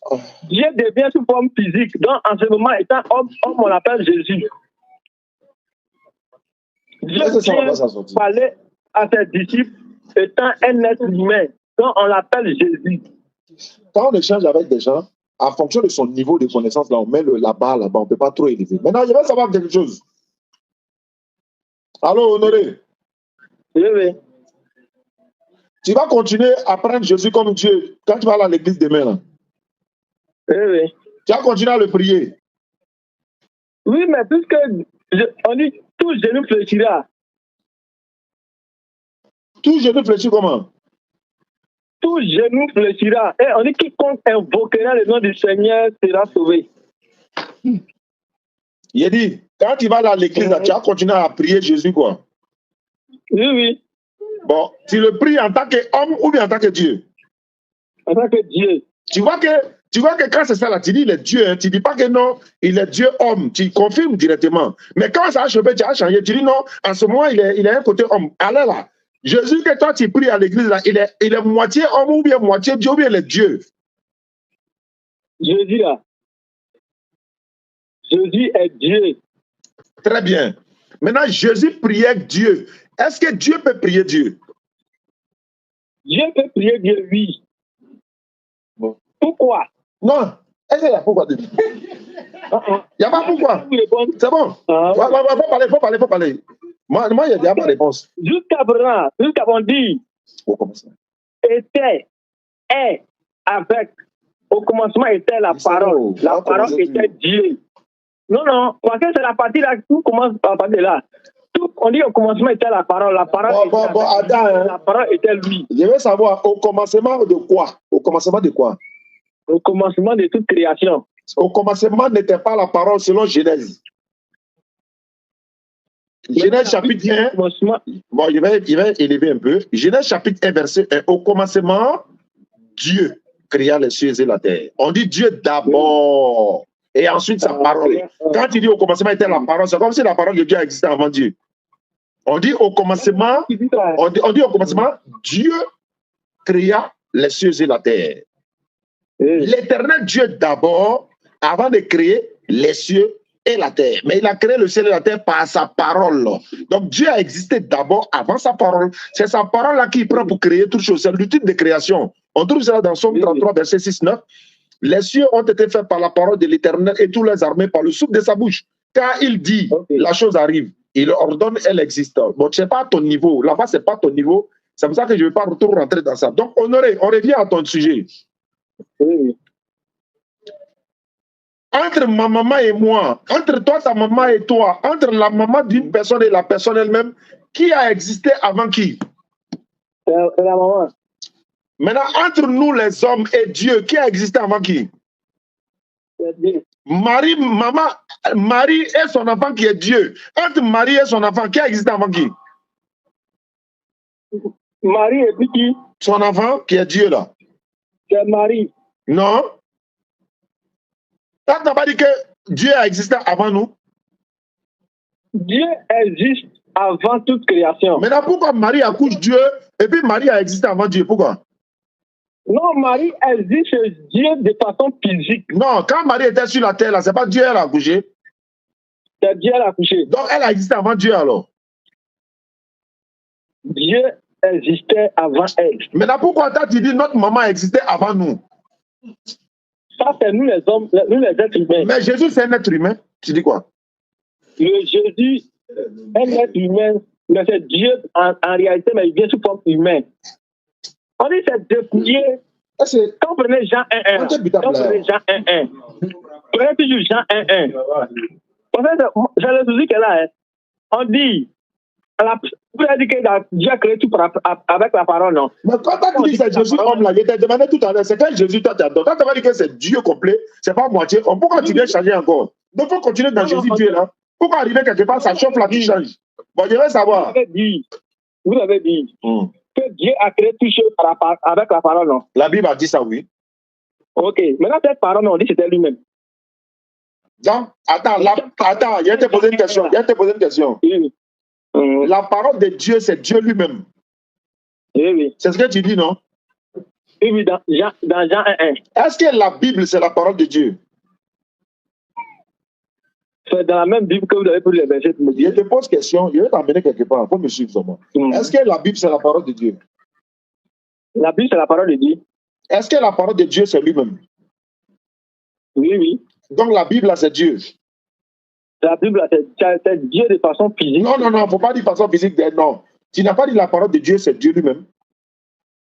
Dieu devient sous forme physique. Donc, en ce moment, étant homme, on l'appelle Jésus. Dieu parlait à ses disciples étant un être humain. Donc, on l'appelle Jésus. Quand on échange avec des gens, en fonction de son niveau de connaissance, là, on met la barre là-bas, on ne peut pas trop élever. Maintenant, je vais savoir quelque chose. Allô, Honoré? Oui. Tu vas continuer à prendre Jésus comme Dieu quand tu vas aller à l'église demain, là? Oui. Tu vas continuer à le prier? Oui, mais puisque on dit tout genou fléchira. Tout genou fléchit comment? Tout genou fléchira. Et on dit quiconque invoquera le nom du Seigneur sera sauvé. Il a dit, quand tu vas aller à l'église, tu vas continuer à prier Jésus, quoi? Oui. Bon, tu le pries en tant qu'homme ou bien en tant que Dieu? En tant que Dieu. Tu vois que quand c'est ça là, tu dis il est Dieu, hein, tu dis pas que non, il est Dieu homme, tu confirmes directement. Mais quand ça a changé, tu as changé, tu dis non, en ce moment il est un côté homme. Alors là, Jésus que toi tu pries à l'église là, il est moitié homme ou bien moitié Dieu ou bien il est Dieu? Jésus là. Jésus est Dieu. Très bien. Maintenant, Jésus priait Dieu. Est-ce que Dieu peut prier Dieu? Dieu peut prier Dieu, oui. Bon. Pourquoi? Non. Est-ce qu'il y a pourquoi? Il n'y a pas pourquoi. C'est bon. Faut parler. Moi, il n'y a pas de réponse. Jusqu'à on dit, était, est, avec, au commencement était la parole. La parole était Dieu. Non, parce que c'est la partie là, tout commence à partir de là. Tout, on dit au commencement était la parole la parole était lui. Je veux savoir, au commencement de quoi? Au commencement de quoi? Au commencement de toute création. Au commencement n'était pas la parole selon Genèse. Genèse chapitre 1. Bon, je vais élever un peu. Genèse chapitre 1, verset 1. Au commencement, Dieu créa les cieux et la terre. On dit Dieu d'abord. Et ensuite sa parole. Quand il dit au commencement était la parole, c'est comme si la parole de Dieu existait avant Dieu. On dit au commencement, Dieu créa les cieux et la terre. L'éternel Dieu d'abord, avant de créer les cieux et la terre. Mais il a créé le ciel et la terre par sa parole. Donc Dieu a existé d'abord avant sa parole. C'est sa parole là qu'il prend pour créer toutes choses. C'est l'outil de création. On trouve ça dans Psaume 33, verset 6-9. Les cieux ont été faits par la parole de l'Éternel et tous les armées par le souffle de sa bouche. Car il dit, la chose arrive. Il ordonne, elle existe. Bon, ce n'est pas à ton niveau. Là-bas, ce n'est pas ton niveau. C'est pour ça que je ne vais pas trop rentrer dans ça. Donc, Honoré, on revient à ton sujet. entre ma maman et moi, entre toi, ta maman et toi, entre la maman d'une personne et la personne elle-même, qui a existé avant qui? C'est la maman. Maintenant, entre nous les hommes et Dieu, qui a existé avant qui? C'est Dieu. Marie, maman, Marie et son enfant qui est Dieu. Entre Marie et son enfant, qui a existé avant qui? Marie et puis qui? Son enfant qui est Dieu là. C'est Marie. Non. Tu n'as pas dit que Dieu a existé avant nous? Dieu existe avant toute création. Maintenant, pourquoi Marie accouche Dieu et puis Marie a existé avant Dieu? Pourquoi? Non, Marie existe chez Dieu de façon physique. Non, quand Marie était sur la terre, là, c'est pas Dieu elle a accouché. C'est Dieu qui a accouché. Donc, elle a existé avant Dieu alors. Dieu existait avant elle. Maintenant, pourquoi tu dis notre maman existait avant nous? Ça, c'est nous les hommes, nous les êtres humains. Mais Jésus, c'est un être humain. Tu dis quoi? Le Jésus est un être humain, mais c'est Dieu en réalité, mais il vient sous forme humaine. On dit c'est déplié. Quand vous prenez Jean 1.1, quand vous prenez Jean 1.1, prenez toujours Jean 1.1. En fait, j'ai le souci qu'elle a. On dit, vous avez dit que Dieu a créé tout avec la parole, non? Mais quand tu dis que c'est Jésus homme, là, je t'ai demandé tout à l'heure, c'est quel Jésus toi tu adores? Quand tu as dit que c'est Dieu complet, c'est pas moitié. Pourquoi tu viens changer encore? Donc, il faut continuer dans Jésus Dieu là. Pourquoi arriver quelque part, ça chauffe là, tu changes? Bon, je vais savoir. Vous avez dit que Dieu a créé tout chose avec la parole, non? La Bible a dit ça, oui. Ok. Maintenant, cette parole, on dit que c'était lui-même. Donc, attends, il a te posé une question. Oui. La parole de Dieu, c'est Dieu lui-même. Oui. C'est ce que tu dis, non? Oui, dans Jean 1.1. Est-ce que la Bible, c'est la parole de Dieu? C'est dans la même Bible que vous avez pris les versets. Je te pose question, je vais t'emmener quelque part, pour me suivre seulement. Est-ce que la Bible, c'est la parole de Dieu? La Bible, c'est la parole de Dieu. Est-ce que la parole de Dieu, c'est lui-même? Oui. Donc la Bible, c'est Dieu. La Bible, c'est Dieu de façon physique. Non, il ne faut pas dire de façon physique. Non. Tu n'as pas dit la parole de Dieu, c'est Dieu lui-même.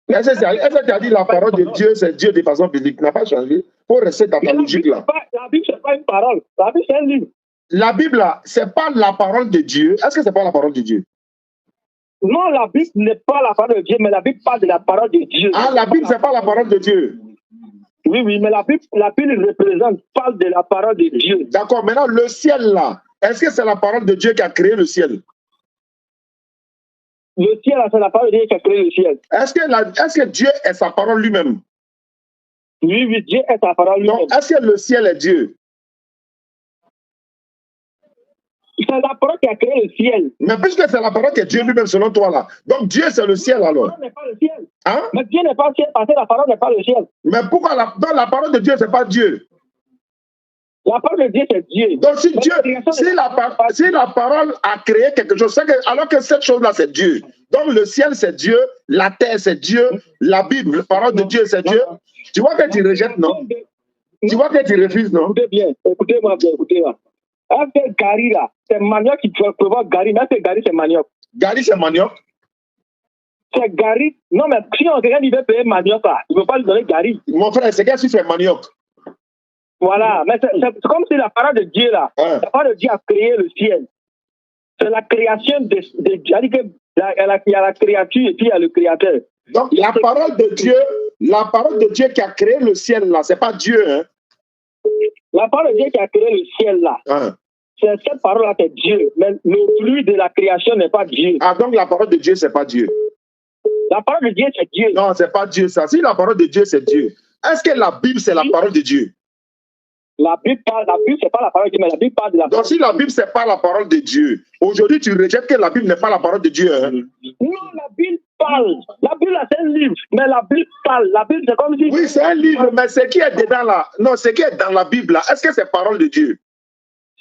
Est-ce que tu as dit la parole de Dieu, c'est Dieu de façon physique? Tu n'as pas changé. Il faut rester dans ta logique là. La Bible, ce n'est pas une parole. La Bible, c'est un livre. La Bible, ce n'est pas la parole de Dieu. Est-ce que ce n'est pas la parole de Dieu? Non, la Bible n'est pas la parole de Dieu, mais la Bible parle de la parole de Dieu. Ah, la Bible, ce n'est pas la parole de Dieu. Oui, mais la Bible représente, parle de la parole de Dieu. D'accord, maintenant, le ciel là, est-ce que c'est la parole de Dieu qui a créé le ciel? Le ciel, c'est la parole de Dieu qui a créé le ciel. Est-ce que Dieu est sa parole lui-même? Oui, Dieu est sa parole lui-même. Est-ce que le ciel est Dieu? C'est la parole qui a créé le ciel. Mais puisque c'est la parole qui est Dieu lui-même selon toi là, donc Dieu c'est le ciel alors. La parole n'est pas le ciel. Hein? Mais Dieu n'est pas le ciel parce que la parole n'est pas le ciel. Mais pourquoi dans la parole de Dieu c'est pas Dieu? La parole de Dieu c'est Dieu. Donc si la parole a créé quelque chose, c'est que, alors que cette chose là c'est Dieu. Donc le ciel c'est Dieu, la terre c'est Dieu, la Bible, la parole de Dieu c'est Dieu. Tu vois que tu rejettes, non? Tu vois que tu refuses, non? Écoutez-moi bien. Est-ce que Gary là, c'est manioc qui provoque Gary, mais est-ce que Gary c'est manioc? Gary c'est manioc? C'est Gary. Non, mais si quelqu'un veut payer manioc là, il ne veut pas lui donner Gary. Mon frère, c'est qu'est-ce qui fait manioc? Voilà, mais c'est comme si la parole de Dieu là, la parole de Dieu a créé le ciel. C'est la création de Dieu. Il y a la créature et puis il y a le créateur. Donc la parole de Dieu qui a créé le ciel là, c'est pas Dieu, hein? La parole de Dieu qui a créé le ciel là, c'est cette parole là, c'est Dieu. Mais le fruit de la création n'est pas Dieu. Ah, donc la parole de Dieu, c'est pas Dieu. La parole de Dieu, c'est Dieu. Non, c'est pas Dieu ça. Si la parole de Dieu, c'est Dieu, est-ce que la Bible, c'est la parole de Dieu? La Bible, c'est pas la parole de Dieu, mais la Bible parle de la parole. Donc, si la Bible, c'est pas la parole de Dieu, aujourd'hui, tu rejettes que la Bible n'est pas la parole de Dieu. Hein? Non, la Bible parle. La Bible, c'est un livre, mais la Bible parle. La Bible, c'est comme si... Oui, c'est un livre, mais ce qui est dedans là, non, ce qui est dans la Bible là, est-ce que c'est parole de Dieu?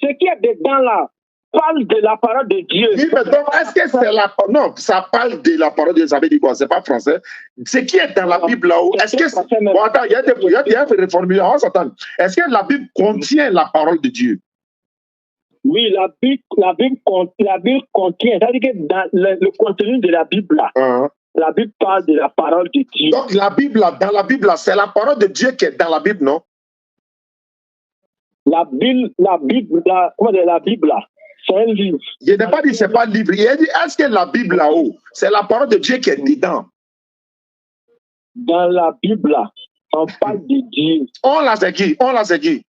Ce qui est dedans là parle de la parole de Dieu. Oui, mais donc, est-ce que c'est la... Non, ça parle de la parole de Dieu, ça veut dire quoi? C'est pas français. Ce qui est dans la Bible là-haut, est-ce que... Bon, attends, il y a une reformulation, on va s'attendre. Est-ce que la Bible contient la parole de Dieu? Oui, la Bible contient, c'est-à-dire que dans le contenu de la Bible là, la Bible parle de la parole de Dieu. Donc, la Bible, dans la Bible, c'est la parole de Dieu qui est dans la Bible, non? La Bible, c'est un livre. Je n'ai pas dit c'est pas livre. Il a dit, est-ce que la Bible là-haut, c'est la parole de Dieu qui est dedans? Dans la Bible, on parle de Dieu. On l'a c'est qui? On l'a c'est qui?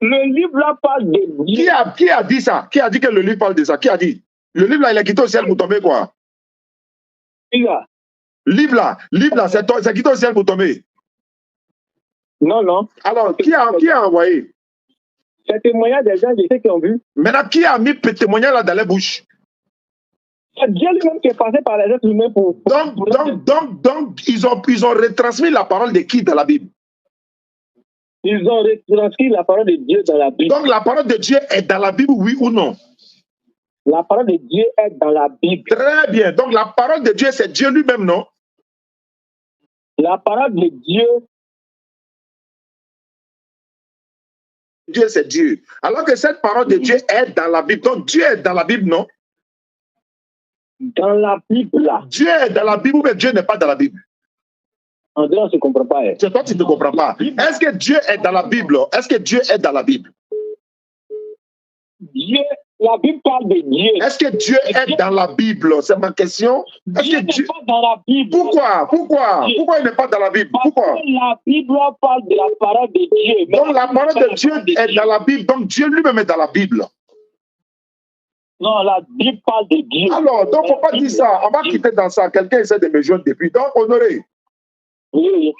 Le livre là parle de Dieu. Qui a dit ça? Qui a dit que le livre parle de ça? Qui a dit? Le livre là, il est quitté au ciel pour tomber quoi? Livre là, c'est quitté au ciel pour tomber. Non, non. Alors, qui a envoyé? C'est témoignage des gens, ceux qui ont vu. Maintenant, qui a mis témoignage là dans les bouches? C'est Dieu lui-même qui est passé par les êtres humains pour... Donc, ils ont retransmis la parole de qui dans la Bible? Ils ont retranscrit la parole de Dieu dans la Bible. Donc, la parole de Dieu est dans la Bible, oui ou non? La parole de Dieu est dans la Bible. Très bien. Donc, la parole de Dieu, c'est Dieu lui-même, non? La parole de Dieu... Dieu, c'est Dieu. Alors que cette parole de Dieu est dans la Bible. Donc, Dieu est dans la Bible, non? Dans la Bible, là. Dieu est dans la Bible, mais Dieu n'est pas dans la Bible. André, on ne se comprend pas. C'est toi qui ne te comprends pas. Est-ce que Dieu est dans la Bible? Est-ce que Dieu est dans la Bible? Dieu, la Bible parle de Dieu. Est-ce que Dieu est dans la Bible? C'est ma question. Dieu n'est pas dans la Bible. Pourquoi il n'est pas dans la Bible? Pourquoi? Parce que la Bible parle de la parole de Dieu. Donc la parole de Dieu est dans la Bible. Donc Dieu lui-même est dans la Bible. Non, la Bible parle de Dieu. Alors, donc il ne faut pas dire ça. On va quitter dans ça. Quelqu'un essaie de me joindre depuis. Donc, Honoré, oui.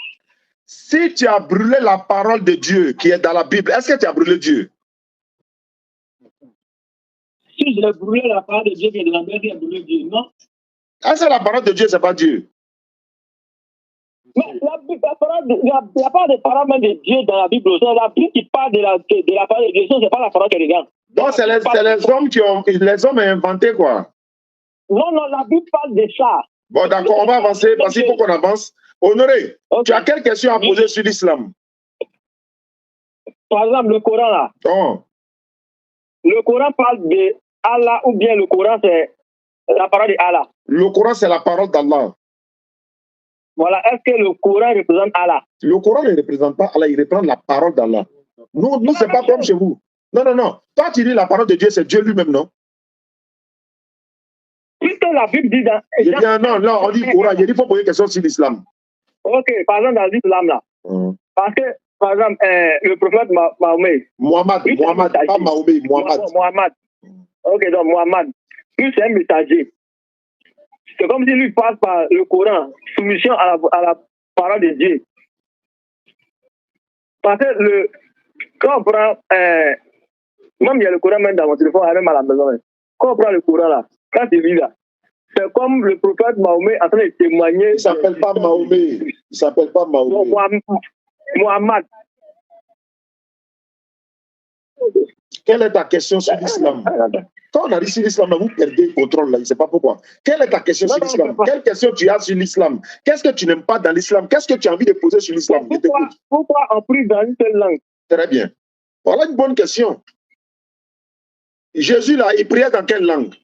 Si tu as brûlé la parole de Dieu qui est dans la Bible, est-ce que tu as brûlé Dieu? Si j'ai brûlé la parole de Dieu qui est dans la Bible, j'ai brûlé Dieu, non? Est-ce que la parole de Dieu, ce n'est pas Dieu? Mais la parole de parole même de Dieu dans la Bible, c'est la Bible qui parle de la parole de Dieu, ce n'est pas la parole de Dieu. Donc, c'est les hommes qui ont inventé quoi? Non, la Bible parle de ça. Bon, d'accord, on va avancer parce qu'il faut qu'on avance. Honoré, tu as quelle question à poser sur l'islam? Par exemple, le Coran là. Oh. Le Coran parle de Allah ou bien le Coran c'est la parole d'Allah? Le Coran c'est la parole d'Allah. Voilà, est-ce que le Coran représente Allah? Le Coran ne représente pas Allah, il représente la parole d'Allah. Nous c'est pas comme chez vous. Non. Toi tu dis la parole de Dieu, c'est Dieu lui-même, non? Puisque la Bible dit non, on dit Coran, il faut poser une question sur l'islam. Ok, par exemple, dans l'islam là. Parce que, par exemple, le prophète Mahomet. Mohammed, pas Mahomet, Mohammed. Ok, donc Mohammed, lui c'est un messager. C'est comme si lui passe par le Coran, soumission à la parole de Dieu. Parce que quand on prend, même il y a le Coran même dans mon téléphone, même à la maison. Quand on prend le Coran là, quand tu lis là, c'est comme le prophète Mahomet en train de témoigner. Il ne s'appelle pas Mahomet. Il s'appelle pas Mahomet. Mohammed. Quelle est ta question sur l'islam? Quand on a dit sur l'islam, vous perdez le contrôle là, je ne sais pas pourquoi. Quelle est ta question sur l'islam? Quelle question tu as sur l'islam? Qu'est-ce que tu n'aimes pas dans l'islam? Qu'est-ce que tu as envie de poser sur l'islam? Pourquoi on prie dans une seule langue? Très bien. Voilà une bonne question. Jésus là, il priait dans quelle langue?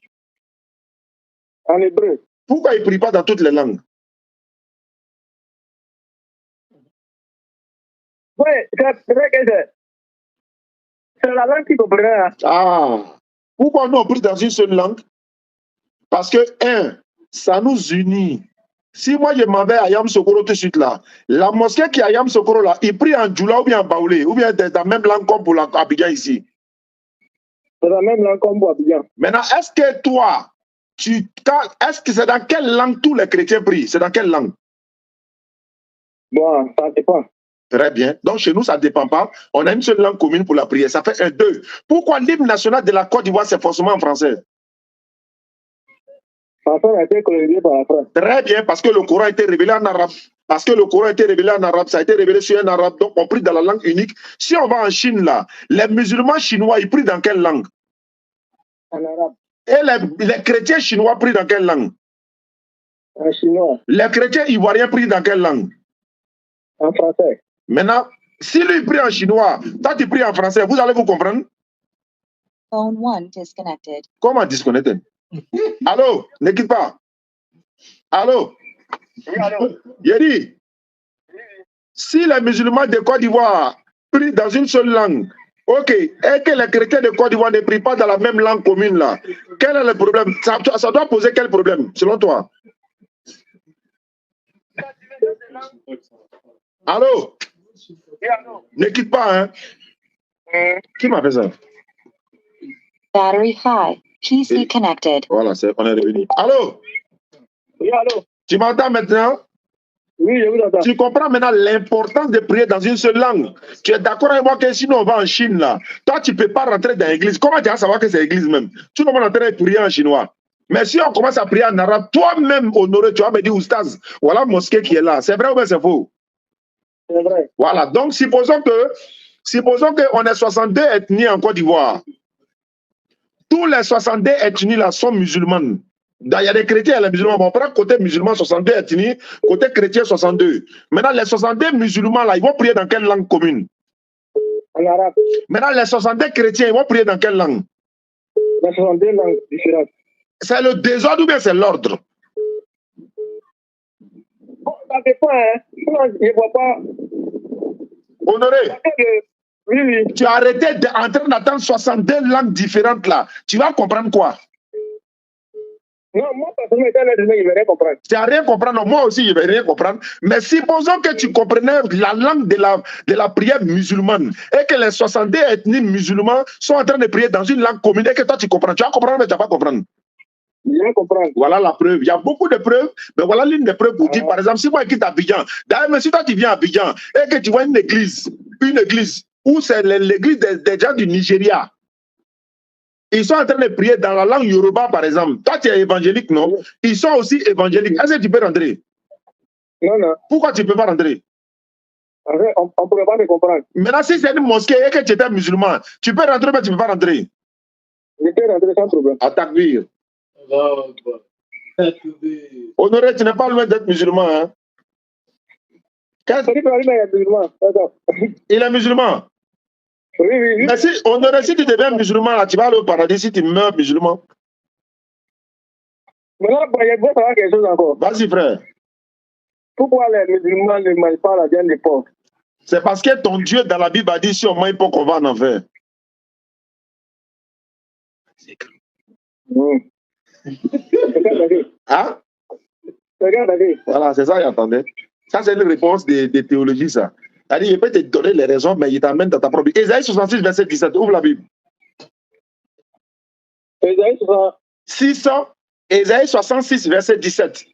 En hébreu. Pourquoi il ne prie pas dans toutes les langues? Oui, c'est vrai que c'est la langue qui comprend. Ah, pourquoi nous on prie dans une seule langue? Parce que, ça nous unit. Si moi je m'en vais à Yamoussoukro tout de suite là, la mosquée qui est à Yamoussoukro là, il prie en Djoula ou bien en Baoulé, ou bien dans la même langue comme pour Abidjan ici. C'est la même langue comme pour Abidjan. Maintenant, est-ce que toi, est-ce que c'est dans quelle langue tous les chrétiens prient? C'est dans quelle langue? Bon, ça dépend. Très bien. Donc, chez nous, ça ne dépend pas. On a une seule langue commune pour la prière. Ça fait 1, 2. Pourquoi l'hymne national de la Côte d'Ivoire, c'est forcément en français? Parce qu'on a été colonisé par la France. Très bien, parce que le Coran a été révélé en arabe. Parce que le Coran a été révélé en arabe, ça a été révélé sur un arabe, donc on prie dans la langue unique. Si on va en Chine, là, les musulmans chinois, ils prient dans quelle langue? En arabe. Et les chrétiens chinois prient dans quelle langue? En chinois. Les chrétiens ivoiriens prient dans quelle langue? En français. Maintenant, si lui prie en chinois, toi tu pries en français, vous allez vous comprendre? Phone 1 disconnected. Comment disconnected? Allô, ne quitte pas. Allô? Oui, allô. Yeri, si les musulmans de Côte d'Ivoire prie dans une seule langue. Ok, et que les chrétiens de Côte d'Ivoire ne prient pas dans la même langue commune là. Quel est le problème? Ça doit poser quel problème, selon toi? Allô? Ne quitte pas, hein? Qui m'a fait ça? Battery high. PC connected. Voilà, on est revenu. Allô? Oui, allô? Tu m'entends maintenant? Oui, je vous entends. Tu comprends maintenant l'importance de prier dans une seule langue. Tu es d'accord avec moi que sinon on va en Chine là, toi tu ne peux pas rentrer dans l'église. Comment tu vas savoir que c'est l'église même? Tu ne peux pas rentrer et prier en chinois. Mais si on commence à prier en arabe, toi-même honoré, tu vas me dire oustaz, voilà mosquée qui est là. C'est vrai ou bien c'est faux? C'est vrai. Voilà, donc supposons qu'on est 62 ethnies en Côte d'Ivoire. Tous les 62 ethnies là sont musulmanes. Il y a des chrétiens et les musulmans. On prend côté musulman 62 ethnies, côté chrétien 62. Maintenant, les 62 musulmans là, ils vont prier dans quelle langue commune? En arabe. Maintenant, les 62 chrétiens, ils vont prier dans quelle langue? Dans 62 langues différentes. C'est le désordre ou bien c'est l'ordre? Bon, ça dépend, hein. Moi, je ne vois pas. Honoré, Oui, oui. tu as arrêté en train d'attendre 62 langues différentes là. Tu vas comprendre quoi? Non, moi, personnellement, je ne vais rien comprendre. Tu n'as rien comprendre, moi aussi je ne vais rien comprendre. Mais supposons que tu comprenais la langue de la prière musulmane et que les 62 ethnies musulmans sont en train de prier dans une langue commune et que toi tu comprends. Tu vas comprendre, mais tu ne vas pas comprendre. Je vais comprendre. Voilà la preuve. Il y a beaucoup de preuves, mais voilà l'une des preuves pour dire, par exemple, si moi je quitte Abidjan, d'ailleurs, mais si toi tu viens à Abidjan et que tu vois une église où c'est l'église des gens du Nigeria, ils sont en train de prier dans la langue Yoruba, par exemple. Toi, tu es évangélique, non? Ils sont aussi évangéliques. Est-ce que tu peux rentrer? Non, non. Pourquoi tu ne peux pas rentrer? On ne pourrait pas me comprendre. Maintenant, si c'est une mosquée et que tu étais musulman, tu peux rentrer, mais tu ne peux pas rentrer. Je peux rentrer sans problème. À takbir. Honoré, tu n'es pas loin d'être musulman. Hein? Il est musulman. Oui, oui, oui. Mais si, Honoré, si tu deviens musulman, là, tu vas aller au paradis si tu meurs musulman. Maintenant, je dois savoir quelque chose encore. Vas-y, frère. Pourquoi les musulmans ne mangent pas la viande de porc? C'est parce que ton Dieu, dans la Bible, a dit si on mange porc, on va en enfer. Hein? Voilà, c'est ça qu'il attendait. Ça, c'est une réponse de théologie, ça. C'est-à-dire, il peut te donner les raisons, mais il t'amène dans ta propre Bible. Ésaïe 66, verset 17. Ouvre la Bible. Ésaïe 66, verset 17.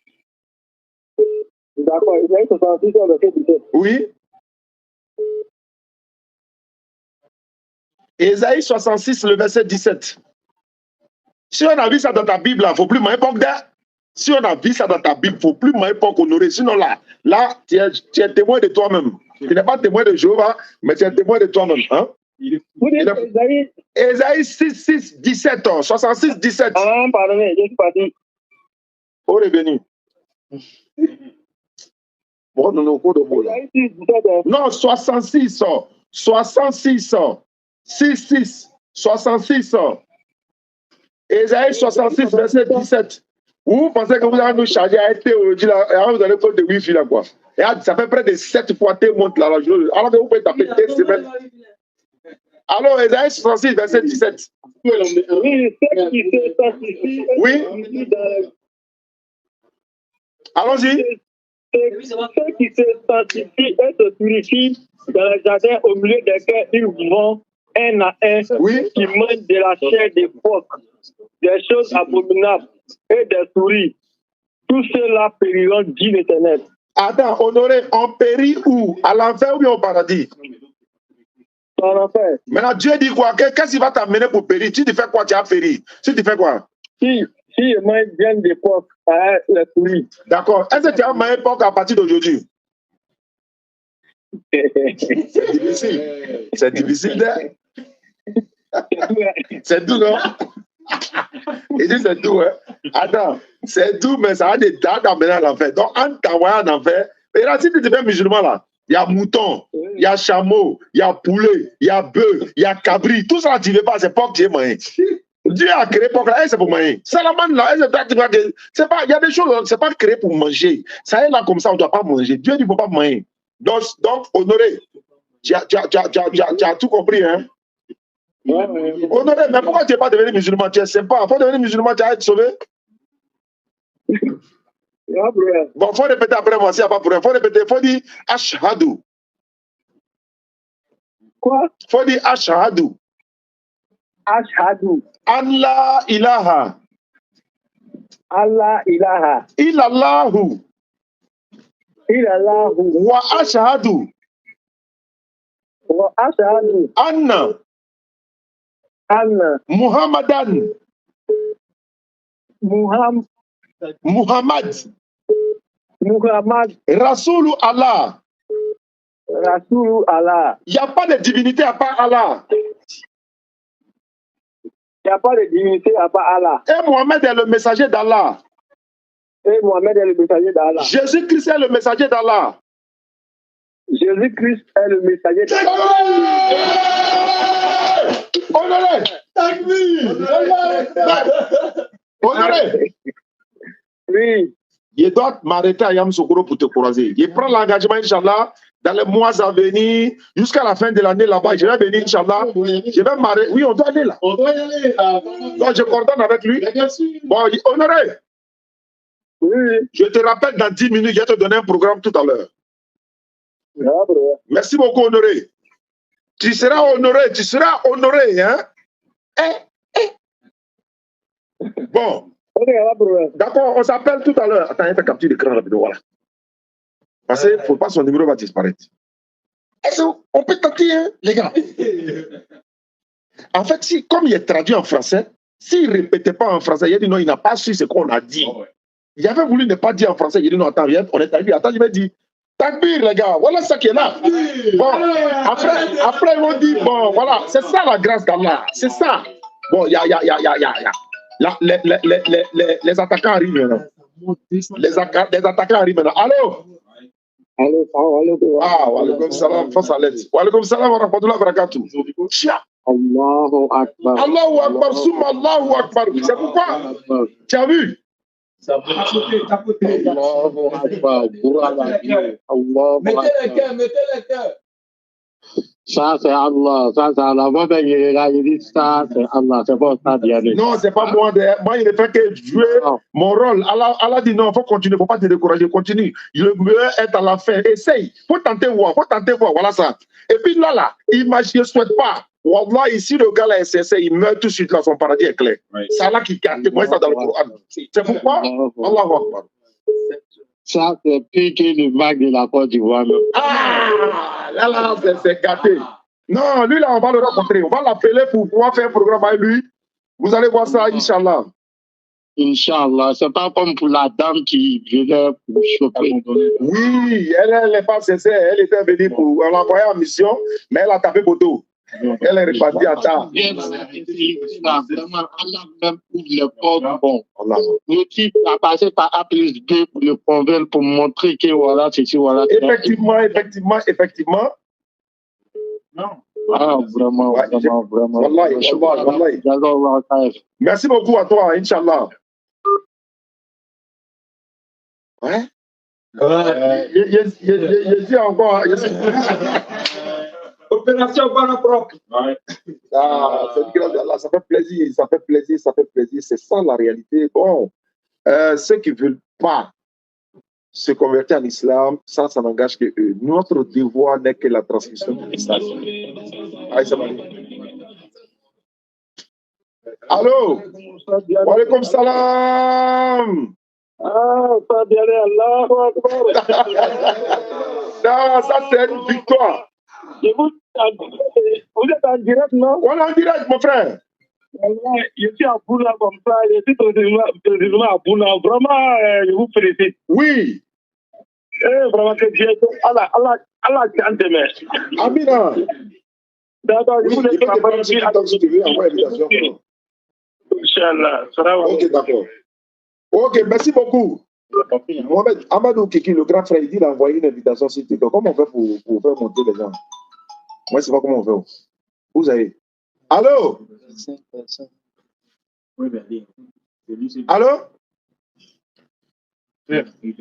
D'accord, Ésaïe 66, verset 17. Oui. Ésaïe 66, le verset 17. Si on a vu ça dans ta Bible, il ne faut plus manger porc d'air. Si on a vu ça dans ta Bible, il ne faut plus manger porc honoré. Sinon, là tu es témoin de toi-même. Tu n'es pas témoin de Jéhovah, mais tu es témoin de toi-même. Hein? Ésaïe 6, 17, 66, 17. Ah, pardonnez, je suis parti. Au revenu. Bon, non, cours de mots là. Non, 66, 66, 6, 66. Ésaïe 66, verset 17. Vous pensez que vous allez nous charger à être théologie là, et vous allez faire de wifi là quoi. Et ça fait près de 7 fois T monte là. Alors que vous pouvez taper T semaines. Alors, Ésaïe 66, verset 17. Oui. Allons-y. Ceux qui se sanctifient et se purifient dans le jardin au milieu desquels ils vont un à un, oui, qui mangent de la chair des phoques, des choses abominables et des souris. Tous ceux-là périront, dit l'Éternel. Attends, Honoré, on périt où? À l'enfer ou bien au paradis? En enfer. Maintenant, Dieu dit quoi? Qu'est-ce qu'il va t'amener pour périr? Si tu fais quoi, tu as péri. Si tu fais quoi? Si je mange bien des porcs, les souris. D'accord. Est-ce que tu as mangé porc à partir d'aujourd'hui? C'est difficile. C'est difficile. C'est doux, non? Il dit c'est doux, hein? Attends, c'est doux, mais ça a des dates à mener à l'enfer. Donc, en t'envoyant en enfer, et là, si tu deviens musulman, là, il y a mouton, il y a chameau, il y a poulet, il y a bœuf, il y a cabri. Tout ça, tu ne veux pas, c'est porc que tu es mangé. Dieu a créé porc là, c'est pour manger. Salamane là, c'est pas, il y a des choses, c'est pas créé pour manger. Ça est là comme ça, on ne doit pas manger. Dieu dit, il ne faut pas manger. Donc, honoré. Tu as tout compris, hein? Honoré, mais pourquoi tu n'es pas devenu musulman? Tu es sympa. Il faut devenir musulman, tu vas être sauvé. Bon, il faut répéter après moi, s'il n'y a pas pour rien. Il faut répéter, il faut dire Ashhadu. Quoi? Il faut dire Ashhadu. Ashhadu. Allah ilaha. Allah ilaha. Illallahu. Illallahu. Wa ashhadu. Wa ashhadu. Anna. Anna. Muhammadan. Muhammad. Rasoulu Allah. Rasoulu Allah. Il n'y a pas de divinité à part Allah. Il n'y a pas de divinité à part Allah. Et Mohamed est le messager d'Allah. Et Mohamed est le messager d'Allah. Jésus-Christ est le messager d'Allah. Jésus-Christ est le messager d'Allah. Honoré. Honoré. Oui. Je dois m'arrêter à Yamoussoukro pour te croiser. Je prends l'engagement, Inch'Allah, dans les mois à venir, jusqu'à la fin de l'année là-bas. Je vais venir, Inch'Allah. Je vais m'arrêter. Oui, on doit aller là. On doit y aller. Donc, je coordonne avec lui. Bon, Honoré. Oui. Je te rappelle dans 10 minutes, je vais te donner un programme tout à l'heure. Merci beaucoup, Honoré. Tu seras honoré, hein? Bon. D'accord, on s'appelle tout à l'heure. Attends, il fait capture d'écran rapide, voilà. Parce qu'il ne faut pas son numéro va disparaître. On peut tenter, hein, les gars. En fait, si, comme il est traduit en français, s'il ne répétait pas en français, il a dit non, il n'a pas su ce qu'on a dit. Il avait voulu ne pas dire en français, il a dit non, attends, on est traduit. Attends, il m'a dit, takbir, les gars, voilà ça qui est là. Bon, après, ils vont dire, bon, voilà, c'est ça la grâce d'Allah, c'est ça. Bon, il y a. Là, les attaquants arrivent maintenant. Les attaquants arrivent maintenant. Allô? Allô? Ah, wa alaykoum salam, face à l'aide. Wa alaykoum salam wa rahmatullahi wa barakatuh. Allahu Akbar. Allahu Akbar, souma Allahu Akbar. C'est pourquoi? Tu as vu? Allahu Akbar. Mettez les cœurs. Ça, c'est Allah. Ça, c'est Allah. Il dit ça, c'est Allah. C'est pas ça d'y aller. Non, c'est pas moi. Moi, il ne fait que jouer mon rôle. Allah dit non, il faut continuer. Il ne faut pas te décourager. Continue. Le meilleur est à la fin. Essaye. Il faut tenter voir. Voilà ça. Et puis là, imagine, ne souhaite pas. Wallah, ici, le gars là, il meurt tout de suite là, son paradis est clair. C'est Allah qui garde. Moi, ça dans le Coran. C'est pourquoi Allahu Akbar. Ça, c'est pire que le mag de la Côte d'Ivoire. Ah, là, c'est gâté. Non, lui, là, on va le rencontrer. On va l'appeler pour pouvoir faire un programme avec lui. Vous allez voir ça, Inch'Allah. Inch'Allah. C'est pas comme pour la dame qui venait pour choper. Oui, elle n'est pas sincère. Elle était venue pour. On l'a envoyé en mission, mais elle a tapé poteau. Elle est repartie à tard. Vraiment, Allah même ouvre les portes. Bon, le type a passé par A plus 2 pour le convaincre, pour montrer que voilà, c'est voilà. Effectivement. Non. Ah, vraiment. Wallahi. Merci beaucoup à toi, Inch'Allah. Ouais. Je dis encore. Opération Bonapropre. Ah, ça fait plaisir. C'est ça la réalité. Bon, ceux qui ne veulent pas se convertir en islam, ça n'engage que eux. Notre devoir n'est que la transmission du message. Allô? Wa alaykoum salam. Ah, ça bien, Allahu Akbar. Non, ça c'est une victoire. Vous êtes en direct, non? On est en direct, mon frère. Je suis à Bouna comme ça, je suis précisément à Bouna. Vraiment, je vous félicite. Oui. Vraiment, que Dieu, Allah chante, mais. Amina. D'accord, je voulais faire si tu veux envoyer l'invitation. Inch'Allah. Ok, d'accord. Ok, merci beaucoup. Mohamed Amadou Kiki, le grand frère, il a envoyé une invitation sur TikTok. Comment on fait pour faire monter les gens? Moi, je ne sais pas comment on fait. Vous avez. Allô? Allô?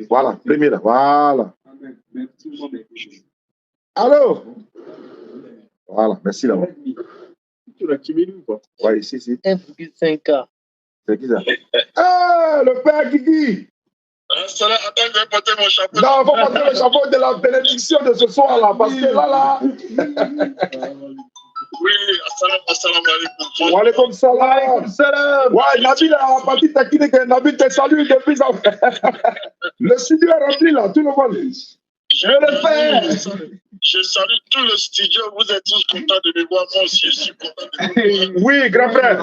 Voilà, premier là. Voilà. Allô? Voilà, merci là-bas. Ouais, ici. 1,5K. C'est qui ça? Ah, le père Guigui! Attends, je vais porter mon chapeau. Non, il faut porter le chapeau de la bénédiction de ce soir-là, parce que là. Oui, assalamu alaikum. Wa alaikum salam. Ouais, Nabil a parti taquiner que Nabil te salue depuis ça. Le studio est rempli là, tout le monde. Je le fais. Je salue tout le studio. Vous êtes tous contents de me voir. Moi aussi, je suis content de me voir. Oui, grand frère.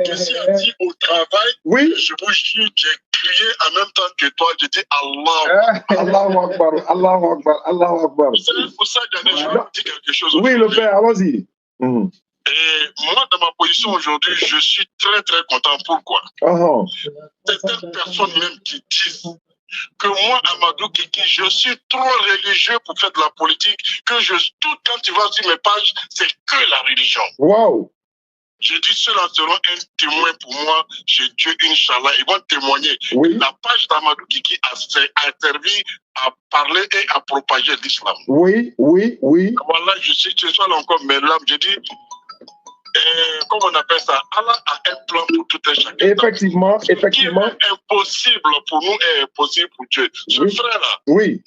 Je suis assis au travail. Oui. Je vous jure, j'ai crié en même temps que toi. J'ai dit Allah. Allahu Akbar, Allahu Akbar, Allahu Akbar. Vous savez, pour ça, je vais vous dire quelque chose. Oui, le père, allons-y. Et moi, dans ma position aujourd'hui, je suis très, très content. Pourquoi? Certaines personnes même qui disent que moi, Amadou Kiki, je suis trop religieux pour faire de la politique, que quand tu vas sur mes pages, c'est que la religion. Wow. Je dis, ceux-là seront un témoin pour moi chez Dieu, Inch'Allah. Ils vont témoigner. Oui. La page d'Amadou Kiki a servi à parler et à propager l'islam. Oui. Voilà, je sais que ce soit là encore mes larmes. Je dis, comment on appelle ça? Allah a un plan pour tout un chacun. Effectivement. Ce qui est impossible pour nous est possible pour Dieu. Ce frère-là. Oui.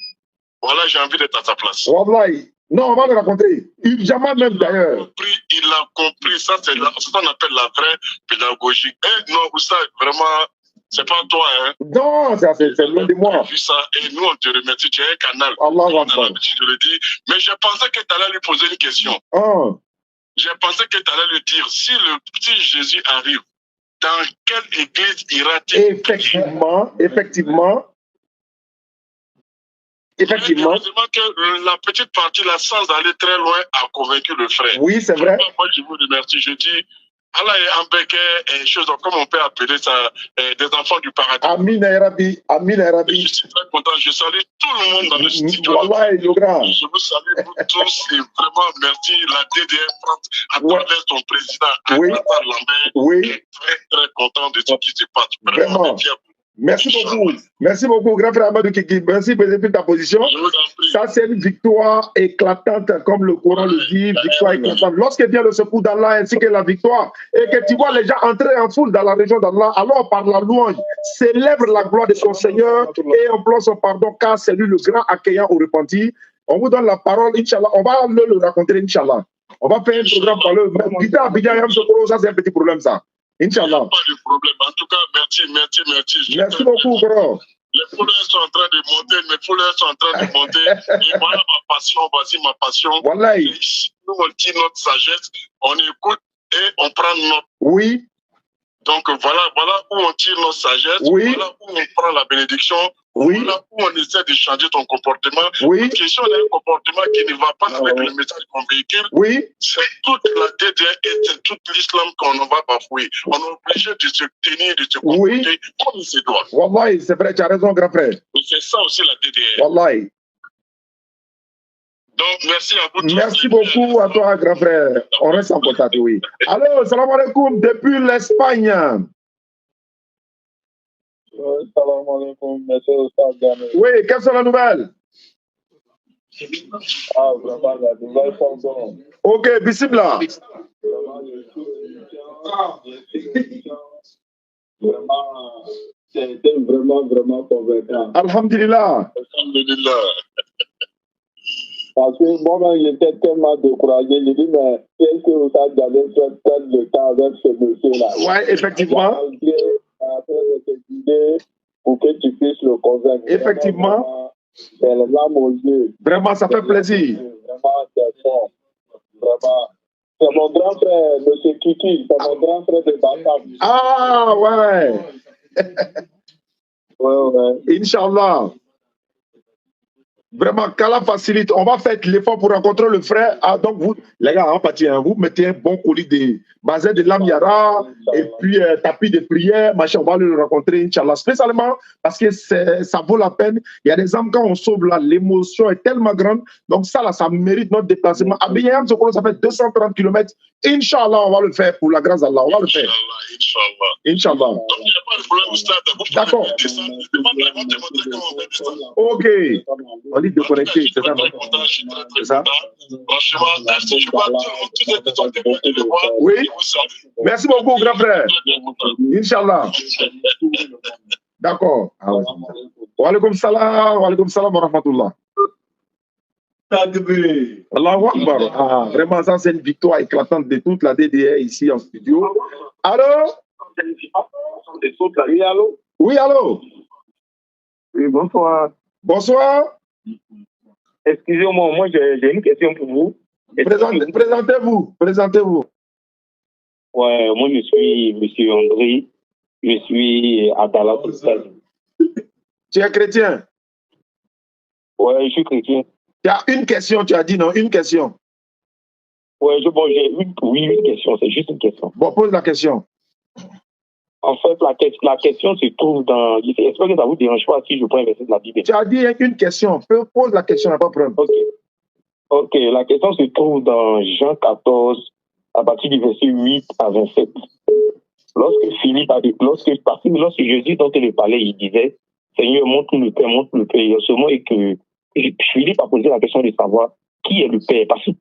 Voilà, j'ai envie d'être à sa place. Wallahi. Non, on va le raconter. Jamais même d'ailleurs. Il a compris. Ça, c'est ce qu'on appelle la vraie pédagogie. Non, ça, vraiment, c'est pas toi, hein. Non, c'est loin de moi. Vu ça, et nous, on te remercie. Tu as un canal. Allah Akbar. Je le dis. Mais j'ai pensé que tu allais lui poser une question. J'ai pensé que tu allais lui dire, si Jésus arrive, dans quelle église ira-t-il? Effectivement. Heureusement que la petite partie, là, sans aller très loin, a convaincu le frère. Oui, c'est vrai. Moi, je vous remercie. Je dis, Allah est embêté, chose comme on peut appeler ça, des enfants du paradis. Amin Arabi. Je suis très content. Je salue tout le monde dans le studio. Je vous salue vous tous et vraiment merci la DDR France à travers son président, Lambert, est très très content de ce qui se passe. Vraiment. Merci beaucoup, grand frère Amadou Kiki. Merci pour ta position. Ça, c'est une victoire éclatante, comme le Coran le dit, victoire éclatante. Lorsque vient le secours d'Allah ainsi que la victoire, et que tu vois les gens entrer en foule dans la région d'Allah, alors par la louange, célèbre la gloire de ton Seigneur et implore son pardon, car c'est lui le grand accueillant au repenti. On vous donne la parole, Inch'Allah. On va le raconter, Inch'Allah. On va faire un programme par le. Ça, c'est un petit problème, ça. Inch'Allah. Pas de problème. En tout cas, merci. Merci beaucoup, bro. Les fouleurs sont en train de monter, Et voilà ma passion, voici ma passion. Voilà. Nous, on dit notre sagesse, on écoute et on prend note. Oui. Donc voilà où on tire notre sagesse, voilà où on prend la bénédiction, voilà où on essaie de changer ton comportement. Parce que si on a un comportement qui ne va pas avec le message qu'on véhicule, c'est toute la DDR et c'est tout l'islam qu'on va bafouer. On est obligé de se tenir, de se comporter comme il se doit. Wallahi, c'est vrai, tu as raison, grand frère. Et c'est ça aussi la DDR. Wallahi. Donc, merci à vous tous. Merci beaucoup à toi, grand frère. On reste en contact, oui. Allô, salam alaikum depuis l'Espagne. Salam alaikum, monsieur Oustaz. Oui, quelles sont les nouvelles? Vraiment, la nouvelle sont ok, bismillah. Vraiment, c'était vraiment convaincant. Alhamdulillah. Parce que moi, j'étais tellement découragé. Je dis, mais qu'est-ce que vous avez gardé perdre le temps avec ce monsieur-là? Oui, effectivement. Après, je te disais, pour que tu puisses le convaincre. Effectivement. C'est le larmes aux yeux. Vraiment, ça fait plaisir. Vraiment, c'est fort. Vraiment. C'est mon grand frère, M. Kiki. C'est mon grand frère de Batam. Ah, ouais. Ouais. Inch'Allah. Vraiment, qu'Allah facilite. On va faire l'effort pour rencontrer le frère. Ah, donc, vous, les gars, en partie, vous mettez un bon colis de bazin de lam yara et puis tapis de prière, machin. On va le rencontrer, Inch'Allah. Spécialement parce que ça vaut la peine. Il y a des âmes, quand on sauve là, l'émotion est tellement grande. Donc, ça, là, ça mérite notre déplacement. À Biyam, ça fait 230 km. Inch'Allah, on va le faire pour la grâce d'Allah. On va le faire. Inch'Allah. Donc, il n'y a pas de problème, Oustaz. D'accord. Ok. On dit de connecter, c'est ça, non? C'est ça? Oui. Merci beaucoup, grand frère. Inch'Allah. D'accord. Wa alaykoum salam wa rahmatullah. Allahu Akbar. Ah, vraiment, ça, c'est une victoire éclatante de toute la DDR ici en studio. Allô? Oui, allô? Oui, allô? Oui, bonsoir. Bonsoir. Excusez-moi, moi, j'ai une question pour vous. Présentez-vous. Présentez-vous. Ouais, moi, je suis M. André. Je suis à Dallas, aux États-Unis. Tu es chrétien? Ouais, je suis chrétien. Tu as une question, tu as dit non, une question. Ouais, j'ai une question, c'est juste une question. Bon, pose la question. En fait, la question se trouve dans... J'espère que ça vous dérange pas si je prends un verset de la Bible. Tu as dit une question. Pose la question, on va pas prendre. Ok, la question se trouve dans Jean 14, à partir du verset 8 à 27. Lorsque Jésus tentait le palais, il disait, Seigneur, montre-nous le Père, montre-nous le Père. Il y a ce moment que Philippe a posé la question de savoir qui est le Père. Parce que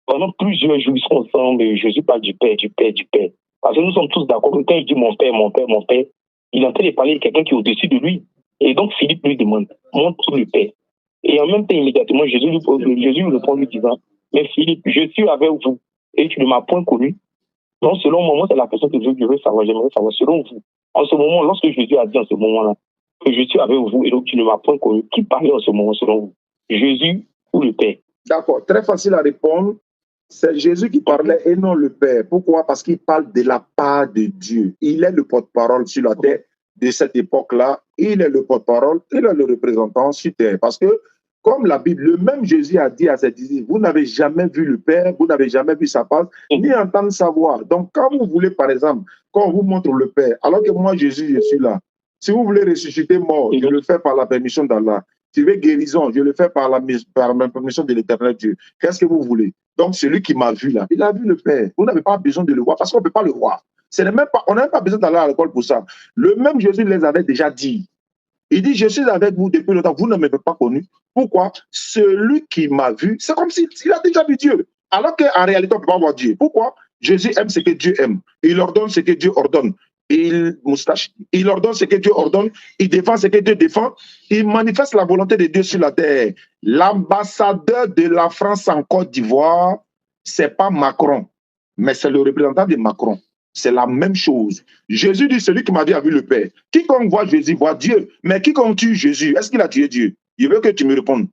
pendant plusieurs jours, ils sont ensemble et Jésus parle du Père, du Père, du Père. Parce que nous sommes tous d'accord que quand il dit mon Père, mon Père, mon Père, il est en train de parler de quelqu'un qui est au-dessus de lui. Et donc Philippe lui demande, montre le Père. Et en même temps, immédiatement, Jésus lui répond lui disant, mais Philippe, je suis avec vous et tu ne m'as point connu. Donc, selon moi, c'est la question que je veux savoir. J'aimerais savoir, selon vous, en ce moment, lorsque Jésus a dit en ce moment-là, que je suis avec vous et donc tu ne m'as point connu, qui parlait en ce moment, selon vous? Jésus ou le Père? D'accord, très facile à répondre. C'est Jésus qui parlait et non le Père. Pourquoi? Parce qu'il parle de la part de Dieu. Il est le porte-parole sur la terre de cette époque-là. Il est le porte-parole, il est le représentant sur terre. Parce que, comme la Bible, le même Jésus a dit à ses disciples, vous n'avez jamais vu le Père, vous n'avez jamais vu sa face, ni entendu sa voix. Donc, quand vous voulez, par exemple, quand on vous montre le Père, alors que moi, Jésus, je suis là. Si vous voulez ressusciter mort, je le fais par la permission d'Allah. Si vous voulez guérison, je le fais par la permission de l'Éternel Dieu. Qu'est-ce que vous voulez? Donc, celui qui m'a vu là, il a vu le Père. Vous n'avez pas besoin de le voir parce qu'on ne peut pas le voir. On n'a même pas besoin d'aller à l'école pour ça. Le même Jésus les avait déjà dit. Il dit, je suis avec vous depuis longtemps, vous ne m'avez pas connu. Pourquoi? Celui qui m'a vu, c'est comme s'il a déjà vu Dieu. Alors qu'en réalité, on ne peut pas voir Dieu. Pourquoi? Jésus aime ce que Dieu aime. Il ordonne ce que Dieu ordonne. Il ordonne ce que Dieu ordonne. Il défend ce que Dieu défend. Il manifeste la volonté de Dieu sur la terre. L'ambassadeur de la France en Côte d'Ivoire, ce n'est pas Macron, mais c'est le représentant de Macron. C'est la même chose. Jésus dit, celui qui m'a vu a vu le Père. Quiconque voit Jésus voit Dieu. Mais quiconque tue Jésus, est-ce qu'il a tué Dieu? Je veux que tu me répondes.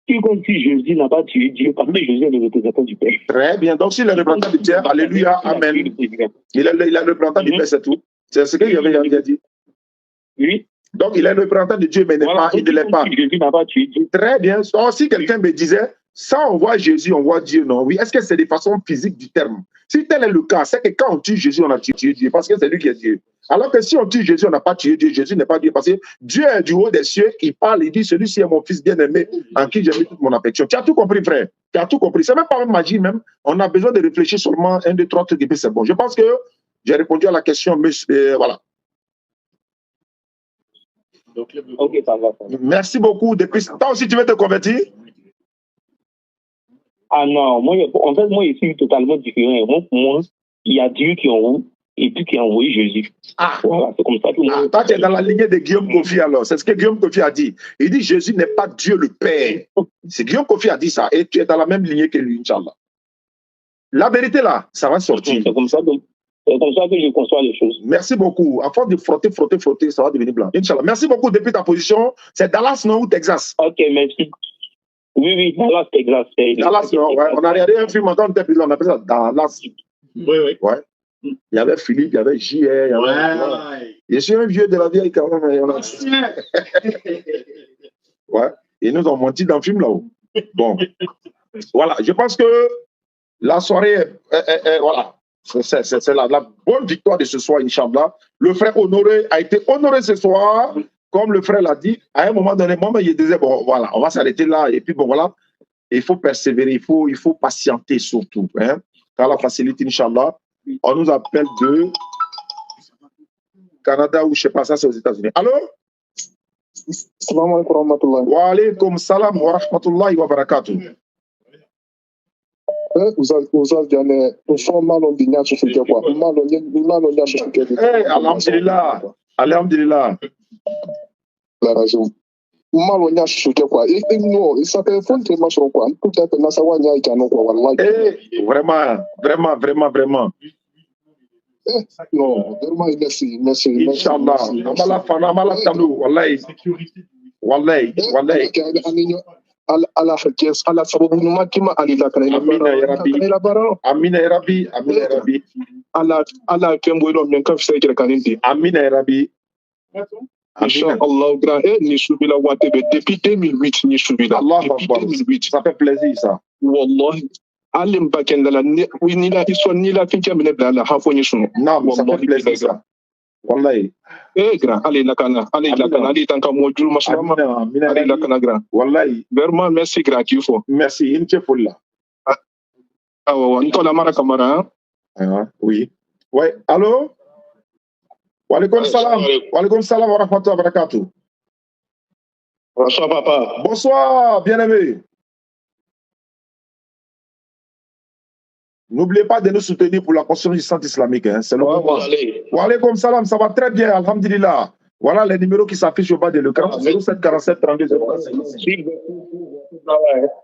Quiconque tue Jésus n'a pas tué Dieu parce que Jésus est le représentant du Père. Très bien. Donc, s'il est le représentant du Père, alléluia, amen. Il est le représentant du Père, c'est tout. C'est ce qu'il avait dit. Oui. Donc, il est le représentant de Dieu, mais il ne l'est pas. Jésus n'a pas tué Dieu. Très bien. Donc, si quelqu'un me disait, ça, on voit Jésus, on voit Dieu, non? Oui. Est-ce que c'est de façon physique du terme? Si tel est le cas, c'est que quand on tue Jésus, on a tué Dieu, parce que c'est lui qui est Dieu. Alors que si on tue Jésus, on n'a pas tué Dieu. Jésus n'est pas Dieu, parce que Dieu est du haut des cieux, il parle, il dit, celui-ci est mon fils bien-aimé, en qui j'ai mis toute mon affection. Tu as tout compris, frère. Tu as tout compris. C'est même pas une magie, même. On a besoin de réfléchir seulement 1, 2, 3 trucs, et puis c'est bon. Je pense que j'ai répondu à la question, mais voilà. Ok, ça va. Merci beaucoup. Depuis... Toi aussi, tu veux te convertir? Ah non, moi, en fait, moi, je suis totalement différent. Moi, il y a Dieu qui est en haut et puis qui a envoyé Jésus. Ah, voilà, c'est comme ça que moi. Toi, tu es dans la lignée de Guillaume Kofi alors. C'est ce que Guillaume Kofi a dit. Il dit Jésus n'est pas Dieu le Père. C'est Guillaume Kofi a dit ça. Et tu es dans la même lignée que lui, Inch'Allah. La vérité là, ça va sortir. C'est comme ça que je conçois les choses. Merci beaucoup. À force de frotter, ça va devenir blanc. Inch'Allah. Merci beaucoup depuis ta position. C'est Dallas, non, ou Texas? Ok, merci. Oui, Dallas, Texas. Dallas, non, ouais. On a regardé un film en tête, on appelle ça Dallas. Oui. Ouais. Il y avait Philippe, il y avait J.R. Je suis un vieux de la vieille quand même. Ouais. Ils nous ont menti dans le film là-haut. Bon. Voilà. Je pense que la soirée, voilà. C'est la bonne victoire de ce soir, Inch'Allah. Le frère honoré a été honoré ce soir. Comme le frère l'a dit, à un moment donné, moi, il disait, bon, voilà, on va s'arrêter là. Et puis, bon, voilà, il faut persévérer, il faut patienter surtout. Hein. Quand la facilité, Inch'Allah, on nous appelle de Canada ou je ne sais pas, ça c'est aux États-Unis. Allô? Salam alaikum wa rahmatullah. Wa alaikum salam wa rahmatullahi wa barakatuh. Vous avez gagné. Nous sommes mal en ligne sur ce quoi. Mal en ligne sur ce quoi. Alhamdulillah. Alhamdulillah. La raison. Mal en ligne sur ce quoi. Et non, ça fait fond de match sur quoi. Peut-être na sawa nya ikano quoi wallahi. Vraiment, vraiment, vraiment, vraiment. Non, vraiment merci. Inch'Allah. Amala fana amala tanu wallahi. Wallahi, wallahi. ala hakes ala sababu makima alila kana amina ya rabbi amina ya rabbi ala kembo no men kan fere kanindi amina ya rabbi Inch'Allah grand ni subila watebe depuis 2008 ni subila Allah akbar 2008 ça fait plaisir ça wallahi alim bakendala ni la iso ni la finka mene bala hafo ni sunu non ça fait plaisir ça wallahi grand allez lakana allez tanka modul mashallah allez lakana grand wallahi vraiment merci grand qu'il faut merci inche fulla wa ntola mara kamara oui ouais allô wa alaikum salam wa rahmatullahi wa barakatuh. Bonsoir papa. Bonsoir bien-aimé. N'oubliez pas de nous soutenir pour la construction du centre islamique. Hein. C'est le moment. Wa alaikum salam, ça va très bien, alhamdulillah. Voilà les numéros qui s'affichent au bas de l'écran. 07 47 32 045.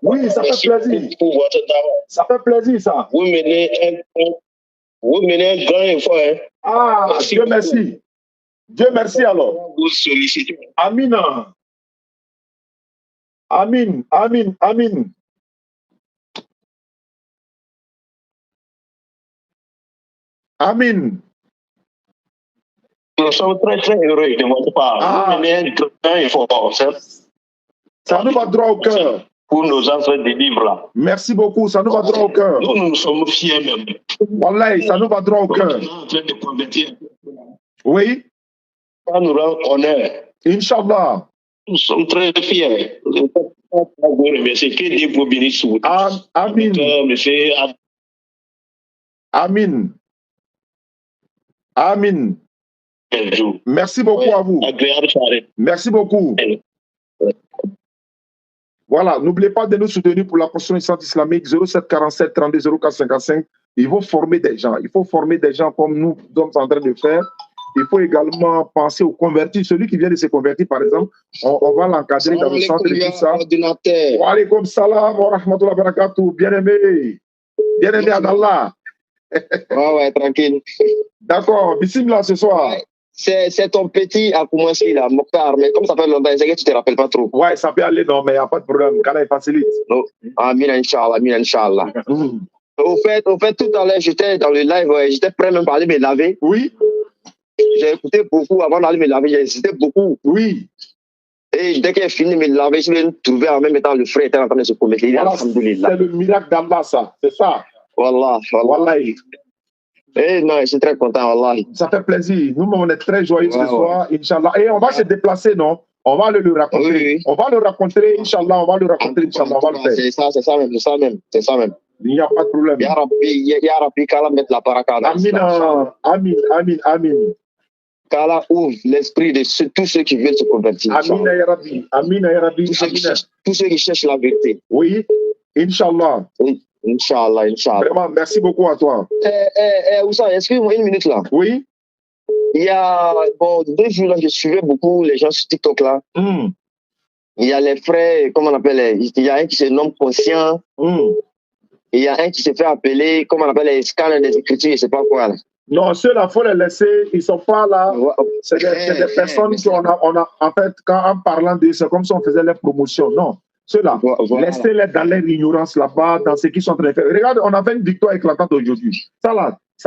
Oui, ça fait plaisir. Ça fait plaisir, ça. Vous menez un grand effort. Hein. Ah, merci. Dieu merci. Dieu merci alors. Vous sollicitez. Amina. Amin. Amin. Nous sommes très heureux de votre part. Vous menez un grand effort. Ça nous va droit au cœur. Pour nos enfants de livres là. Merci beaucoup, ça nous va droit au cœur. Nous sommes fiers même. Wallahi, ça nous va droit au cœur. Nous sommes en train de convertir. Oui. Ça nous rend honneur. Inch'Allah. Nous sommes très fiers. Monsieur, que Dieu vous bénisse. Amin. Monsieur. Amin. Amin. Merci beaucoup à vous. Merci beaucoup. Voilà, n'oubliez pas de nous soutenir pour la construction du centre islamique 07 47 32 04 55. Il faut former des gens. Il faut former des gens comme nous sommes en train de faire. Il faut également penser aux convertis. Celui qui vient de se convertir, par exemple, on va l'encadrer dans le centre et tout ça. Wa alaikum salam wa rahmatullahi wa barakatuh. Bien-aimé en Allah. Ouais, tranquille. D'accord, bismillah ce soir. Ouais. C'est ton petit à commencer là, Mokhtar, mais comme ça fait longtemps, c'est que tu te rappelles pas trop. Ouais, ça peut aller, non, mais il n'y a pas de problème. Quand il facilite. No. Amin, Inch'Allah. Au fait, tout à l'heure, j'étais dans le live, j'étais prêt même pour aller me laver. Oui. J'ai écouté beaucoup avant d'aller me laver, j'ai hésité beaucoup. Oui. Et dès qu'il a fini de me laver, je vais me trouver en même temps le frère était en train de se commettre. Voilà, c'est le miracle d'Allah, ça. C'est ça. Wallah. Wallahi. Eh non, je suis très content, wallahi. Ça fait plaisir. Nous, on est très joyeux ce soir, Inch'Allah. Et on va se déplacer, non? On va le raconter. Oui. On va le raconter, Inch'Allah. On va le raconter, Inch'Allah. On va le faire. C'est ça même. Il n'y a pas de problème. Ya Rabbi, qu'Allah mette la baraka. Amin. Qu'Allah ouvre l'esprit de tous ceux qui veulent se convertir. Amin, ya Rabbi. Tous ceux qui cherchent la vérité. Oui, Inch'Allah. Oui. Inch'Allah. Vraiment, merci beaucoup à toi. Oussa, excuse-moi une minute là. Oui. Il y a 2 jours là, je suivais beaucoup les gens sur TikTok là. Il y a les frères, comment on appelle, il y a un qui se nomme Conscient. Il y a un qui se fait appeler, comment on appelle, les scanners des écritures, je ne sais pas quoi là. Non, ceux-là, il faut les laisser, ils ne sont pas là. C'est des personnes qu'on a, en fait, en parlant d'eux, c'est comme si on faisait les promotions. Non. Ceux-là, laissez-les dans leur ignorance là-bas, dans ce qu'ils sont en train de faire. Regarde, on a fait une victoire éclatante aujourd'hui. Ça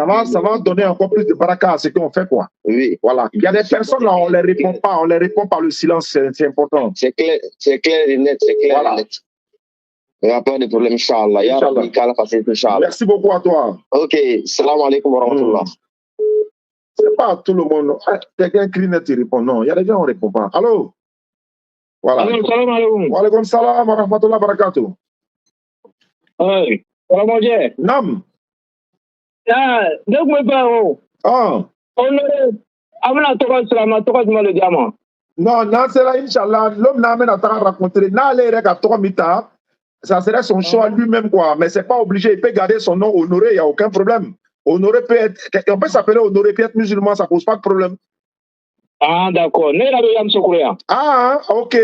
va donner encore plus de baraka à ce qu'on fait, quoi. Oui. Voilà. Il y a des personnes là, on ne les répond pas, on les répond par le silence, c'est important. C'est clair et net, voilà. Il n'y a pas de problème, Inch'Allah. Merci beaucoup à toi. Ok, salam alaikum wa rahmatullah. C'est pas tout le monde. Quelqu'un crie net, il répond. Non, il y a des gens, on ne répond pas. Allô? Voilà. Salam alaikum. Wa alaikum salam wa rahmatullahi wa barakatuh. Oui. Salam alaikum. Nam. Donc, mon père, on a le diamant. Non, non, c'est là, Inch'Allah, l'homme n'a même pas rencontré. Ça serait son choix lui-même, quoi. Mais c'est pas obligé. Il peut garder son nom Honoré, il n'y a aucun problème. Honoré peut être. On peut s'appeler Honoré, peut être musulman, ça pose pas de problème. Ah, d'accord. Ah, ok.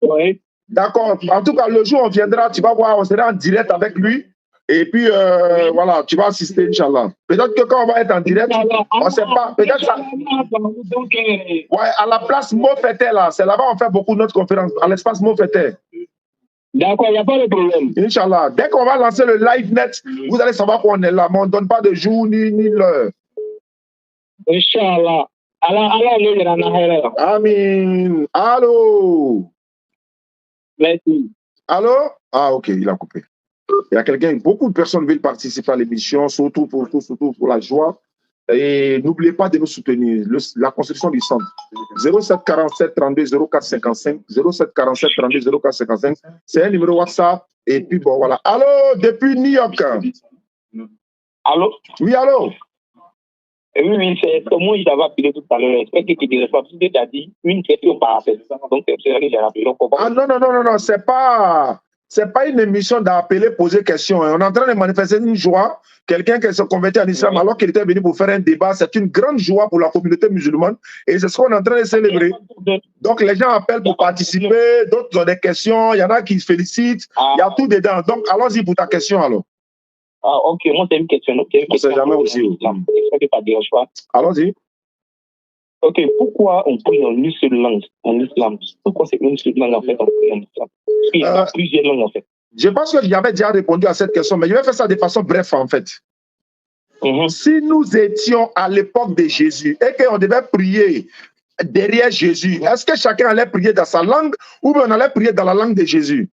Oui. D'accord. En tout cas, le jour où on viendra, tu vas voir, on sera en direct avec lui. Et puis, voilà, tu vas assister, Inch'Allah. Peut-être que quand on va être en direct, on ne sait pas. Peut-être ça. Ouais, à la place Mofete, là, c'est là-bas on fait beaucoup de notre conférence, à l'espace Mofete. D'accord, il n'y a pas de problème. Inch'Allah. Dès qu'on va lancer le live net, vous allez savoir qu'on est là, mais on ne donne pas de jour ni l'heure. Inch'Allah. Amin. Allô? Merci. Allô? Ah, ok, il a coupé. Il y a quelqu'un, beaucoup de personnes veulent participer à l'émission, surtout pour la joie. Et n'oubliez pas de nous soutenir. La construction du centre. 07 47 32 04 55. 07 47 32 04 55. C'est un numéro WhatsApp. Et puis bon, voilà. Allô, depuis New York. Allô? Oui, allô? Oui, c'est comment il va appeler tout à l'heure. J'espère que tu dirais pas. Tu as dit une question par appel. Donc, c'est ça que j'ai appelé. Ah non, c'est pas une émission d'appeler, poser question. On est en train de manifester une joie. Quelqu'un qui se convertit en islam alors qu'il était venu pour faire un débat, c'est une grande joie pour la communauté musulmane et c'est ce qu'on est en train de célébrer. Donc les gens appellent pour participer, d'autres ont des questions, il y en a qui se félicitent, il y a tout dedans. Donc allons-y pour ta question alors. Ah ok, moi c'est une question. On ne sait jamais aussi. Allons-y. Ok, pourquoi on prie en une seule langue en islam? Pourquoi c'est une seule langue en fait en prie en islam? Parce qu'il y a plusieurs langues en fait. Je pense que j'avais déjà répondu à cette question, mais je vais faire ça de façon brève en fait. Si nous étions à l'époque de Jésus et qu'on devait prier derrière Jésus, est-ce que chacun allait prier dans sa langue ou bien on allait prier dans la langue de Jésus?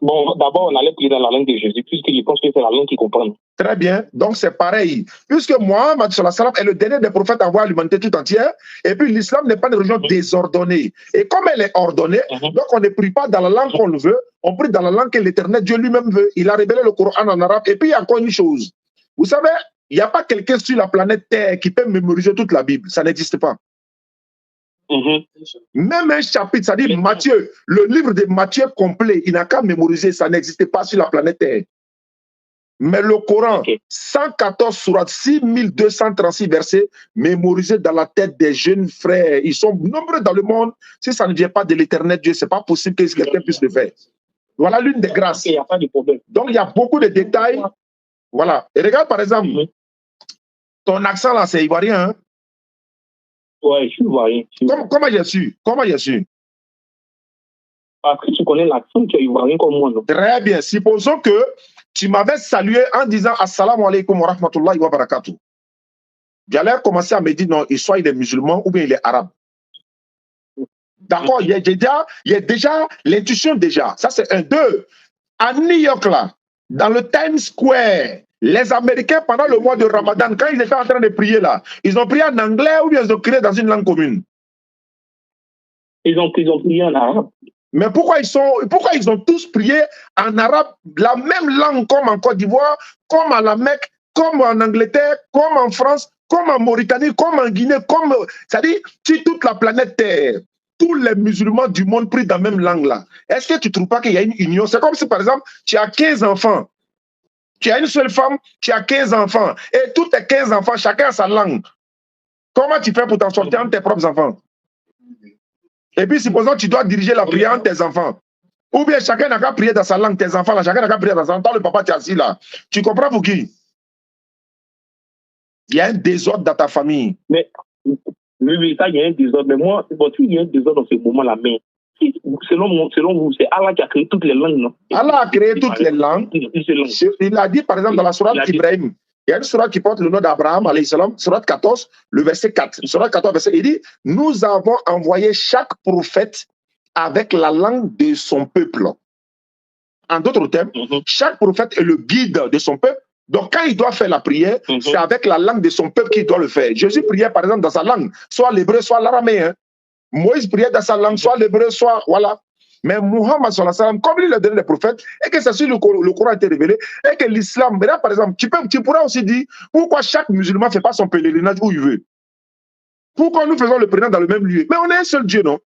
Bon, d'abord, on allait prier dans la langue de Jésus, puisque je pense que c'est la langue qu'il comprend. Très bien. Donc, c'est pareil. Puisque Mohammed est le dernier des prophètes à voir l'humanité tout entière, et puis l'islam n'est pas une religion désordonnée. Et comme elle est ordonnée, donc on ne prie pas dans la langue qu'on veut, on prie dans la langue que l'éternel Dieu lui-même veut. Il a révélé le Coran en arabe. Et puis, il y a encore une chose. Vous savez, il n'y a pas quelqu'un sur la planète Terre qui peut mémoriser toute la Bible. Ça n'existe pas. Même un chapitre, c'est-à-dire Matthieu, le livre de Matthieu complet, il n'a qu'à mémoriser, ça n'existe pas sur la planète Terre. Mais le Coran, 114 sourates, 6236 versets, mémorisés dans la tête des jeunes frères. Ils sont nombreux dans le monde. Si ça ne vient pas de l'éternel Dieu, ce n'est pas possible que quelqu'un puisse le faire. Voilà l'une des grâces. Il n'y a pas de problème. Donc, il y a beaucoup de détails. Voilà. Et regarde, par exemple, ton accent là, c'est ivoirien, hein? Ouais, je suis ivoirien. Comment j'ai su? Comment j'ai su? Parce que tu connais l'accent, tu es ivoirien comme moi, non? Très bien. Supposons que tu m'avais salué en disant Assalamu alaikum wa rahmatullahi wa barakatuh. J'allais commencer à me dire non, soit il est musulman ou bien il est arabe. D'accord, il y a déjà l'intuition déjà. Ça, c'est un. Deux. À New York, là, dans le Times Square, les Américains, pendant le mois de Ramadan, quand ils étaient en train de prier là, ils ont prié en anglais ou bien ils ont prié dans une langue commune? Ils ont prié en arabe. Mais pourquoi ils ont tous prié en arabe, la même langue comme en Côte d'Ivoire, comme à la Mecque, comme en Angleterre, comme en France, comme en Mauritanie, comme en Guinée, c'est-à-dire sur toute la planète Terre, tous les musulmans du monde prient dans la même langue là. Est-ce que tu ne trouves pas qu'il y a une union? C'est comme si par exemple, tu as 15 enfants. Tu as une seule femme, tu as 15 enfants. Et tous tes 15 enfants, chacun a sa langue. Comment tu fais pour t'en sortir entre tes propres enfants? Et puis, supposons que tu dois diriger la prière entre tes enfants. Ou bien chacun n'a qu'à prier dans sa langue, tes enfants là, chacun n'a qu'à prier dans sa langue. Toi, le papa, tu es assis là. Tu comprends pour qui? Il y a un désordre dans ta famille. Mais, oui, ça, il y a un désordre. Mais moi, bon, il y a un désordre dans ce moment-là. Mais selon vous, c'est Allah qui a créé toutes les langues, non? Allah a créé toutes les langues. Il a dit, par exemple, dans la sourate d'Ibrahim, il y a une sourate qui porte le nom d'Abraham, alayhi salam, sourate 14, le verset 4. Sourate 14, verset, il dit, nous avons envoyé chaque prophète avec la langue de son peuple. En d'autres termes, chaque prophète est le guide de son peuple. Donc, quand il doit faire la prière, c'est avec la langue de son peuple qu'il doit le faire. Jésus priait, par exemple, dans sa langue, soit l'hébreu, soit l'araméen. Moïse priait dans sa langue, soit l'hébreu, soit, voilà. Mais Muhammad sallallahu alayhi wa sallam, comme il a donné les prophètes, et que c'est sur le Coran a été révélé, et que l'islam, par exemple, tu pourras aussi dire pourquoi chaque musulman ne fait pas son pèlerinage où il veut. Pourquoi nous faisons le pèlerinage dans le même lieu? Mais on est un seul Dieu, non?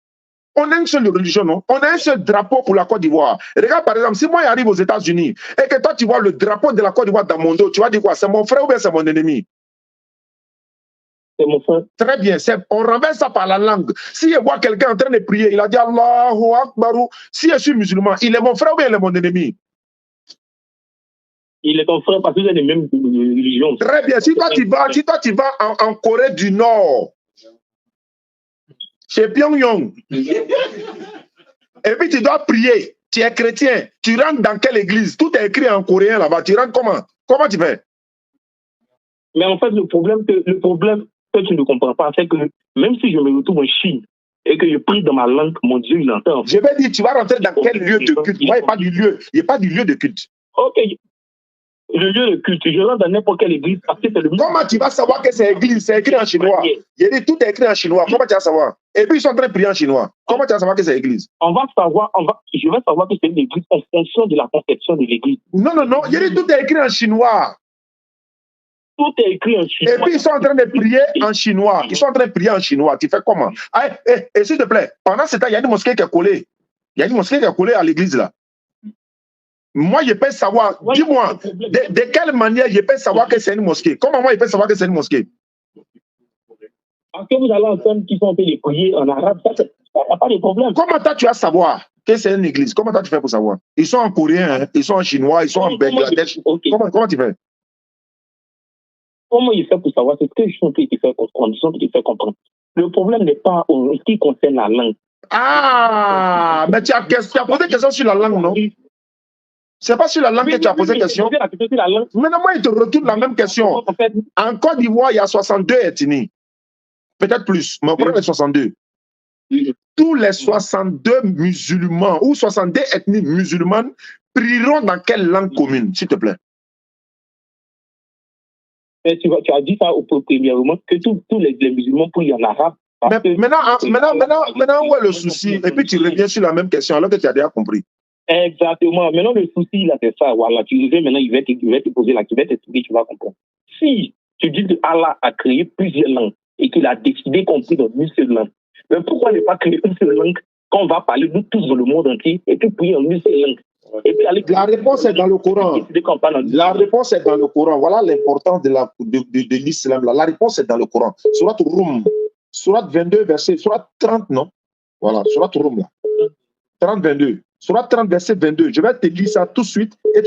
On a une seule religion, non? On a un seul drapeau pour la Côte d'Ivoire. Regarde, par exemple, si moi j'arrive aux États-Unis et que toi tu vois le drapeau de la Côte d'Ivoire dans mon dos, tu vas dire quoi? C'est mon frère ou bien c'est mon ennemi? C'est mon frère. Très bien, on renverse ça par la langue. Si je vois quelqu'un en train de prier, il a dit Allahu Akbar. Si je suis musulman, il est mon frère ou bien il est mon ennemi? Il est ton frère parce que vous êtes les mêmes religions. Très bien, si toi tu vas en Corée du Nord, chez Pyongyang, et puis tu dois prier, tu es chrétien, tu rentres dans quelle église? Tout est écrit en coréen là-bas, tu rentres comment? Comment tu fais? Mais en fait, le problème que tu ne comprends pas, c'est que même si je me retrouve en Chine et que je prie dans ma langue, mon Dieu, il entend. Je vais dire, tu vas rentrer dans quel lieu de culte? Moi, il n'y a pas du lieu de culte. Ok. Le lieu de culte, je rentre dans n'importe quelle église parce que c'est le... Comment tu vas savoir que c'est église? C'est écrit en chinois. Il dit tout est écrit en chinois. Comment tu vas savoir? Et puis ils sont en train de prier en chinois. Comment tu vas savoir que c'est église? Je vais savoir que c'est une église en fonction de la conception de l'église. Non. Il dit tout est écrit en chinois. Tout est écrit en chinois. Et puis ils sont en train de prier en chinois. Ils sont en train de prier en chinois. Tu fais comment? Et s'il te plaît, pendant ce temps, il y a une mosquée qui est collée. Il y a une mosquée qui est collée à l'église là. Moi, je peux savoir, dis-moi, de quelle manière je peux savoir que c'est une mosquée? Comment moi, je peux savoir que c'est une mosquée? Parce que vous allez entendre qu'ils sont en train de prier en arabe, ça n'a pas de problème. Comment toi, tu vas savoir que c'est une église? Comment toi, tu fais pour savoir? Ils sont en coréen, hein? Ils sont en chinois, ils sont en Bangladesh. Comment tu fais? Comment il fait pour savoir? C'est ce que je suis en train de te faire comprendre. Le problème n'est pas en ce qui concerne la langue. Ah, mais tu as posé question sur la langue, non? C'est pas sur la langue que tu as posé question. Maintenant, moi, il te retourne la même question. En Côte d'Ivoire, il y a 62 ethnies. Peut-être plus, mais on prend les 62. Tous les 62 musulmans ou 62 ethnies musulmanes prieront dans quelle langue commune, s'il te plaît? Mais tu as dit ça au premier moment, que tous les musulmans prient en arabe. Mais maintenant, où est le souci? Et puis tu reviens sur la même question alors que tu as déjà compris. Exactement. Maintenant, le souci, là, c'est ça. Voilà, tu reviens maintenant, il va te poser la question, tu vas comprendre. Si tu dis que Allah a créé plusieurs langues et qu'il a décidé qu'on prie dans une seule langue, mais pourquoi ne pas créer une seule langue qu'on va parler nous tous dans le monde entier et puis prier en une seule langue? Et puis la réponse est dans le Coran. La réponse est dans le Coran. Voilà l'importance de l'islam. La réponse est dans le Coran. Surat Rum, Surat 22, verset, Surat 30, non? Voilà, Surat Rum, là. 30, 22. Surat 30, verset 22. Je vais te lire ça tout de suite. Et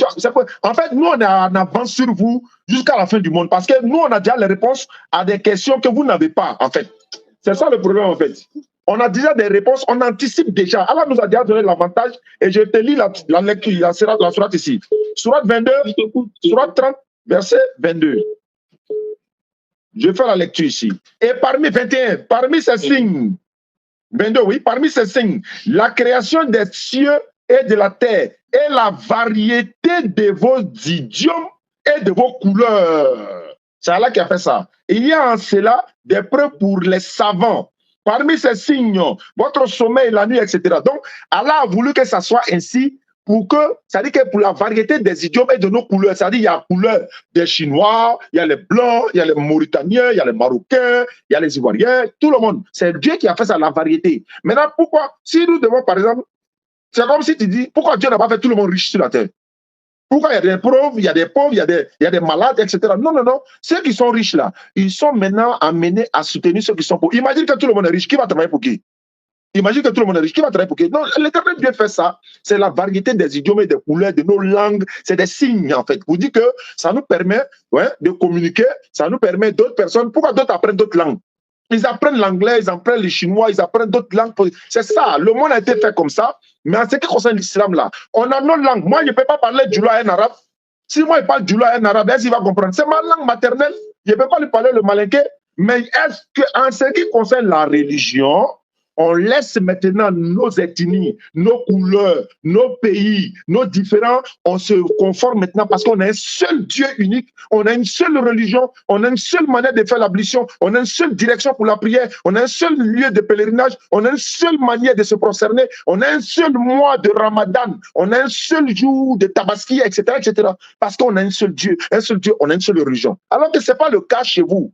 en fait, nous, on est en avance sur vous jusqu'à la fin du monde. Parce que nous, on a déjà les réponses à des questions que vous n'avez pas, en fait. C'est ça le problème, en fait. On a déjà des réponses, on anticipe déjà. Allah nous a déjà donné l'avantage. Et je te lis la lecture, la surat ici. Surat 22, Surat 30, verset 22. Je fais la lecture ici. Et parmi 21, parmi ces signes, 22, oui, parmi ces signes, la création des cieux et de la terre et la variété de vos idiomes et de vos couleurs. C'est Allah qui a fait ça. Il y a en cela des preuves pour les savants. Parmi ces signes, votre sommeil, la nuit, etc. Donc, Allah a voulu que ça soit ainsi pour que, c'est-à-dire que pour la variété des idiomes et de nos couleurs, c'est-à-dire il y a la couleur des Chinois, il y a les Blancs, il y a les Mauritaniens, il y a les Marocains, il y a les Ivoiriens, tout le monde. C'est Dieu qui a fait ça, la variété. Maintenant, pourquoi, si nous devons, par exemple, c'est comme si tu dis, pourquoi Dieu n'a pas fait tout le monde riche sur la terre? Pourquoi il y a des pauvres, il y a des pauvres, il y a des malades, etc. Non. Ceux qui sont riches là, ils sont maintenant amenés à soutenir ceux qui sont pauvres. Imagine que tout le monde est riche, qui va travailler pour qui? Imagine que tout le monde est riche, qui va travailler pour qui? Non, l'Éternel Dieu fait ça. C'est la variété des idiomes et des couleurs, de nos langues. C'est des signes, en fait. Vous dites que ça nous permet de communiquer, ça nous permet d'autres personnes. Pourquoi d'autres apprennent d'autres langues? Ils apprennent l'anglais, ils apprennent le chinois, ils apprennent d'autres langues. C'est ça, le monde a été fait comme ça. Mais en ce qui concerne l'islam, là, on a nos langues. Moi, je ne peux pas parler Djoula à un arabe. Si moi, je parle Djoula à un arabe, est-ce qu'il va comprendre? C'est ma langue maternelle. Je ne peux pas lui parler le malinké. Mais est-ce qu'en ce qui concerne la religion, On laisse maintenant nos ethnies, nos couleurs, nos pays, nos différents, on se conforme maintenant parce qu'on a un seul Dieu unique, on a une seule religion, on a une seule manière de faire l'ablution, on a une seule direction pour la prière, on a un seul lieu de pèlerinage, on a une seule manière de se prosterner, on a un seul mois de Ramadan, on a un seul jour de Tabaski, etc., etc. Parce qu'on a un seul Dieu, on a une seule religion. Alors que ce n'est pas le cas chez vous.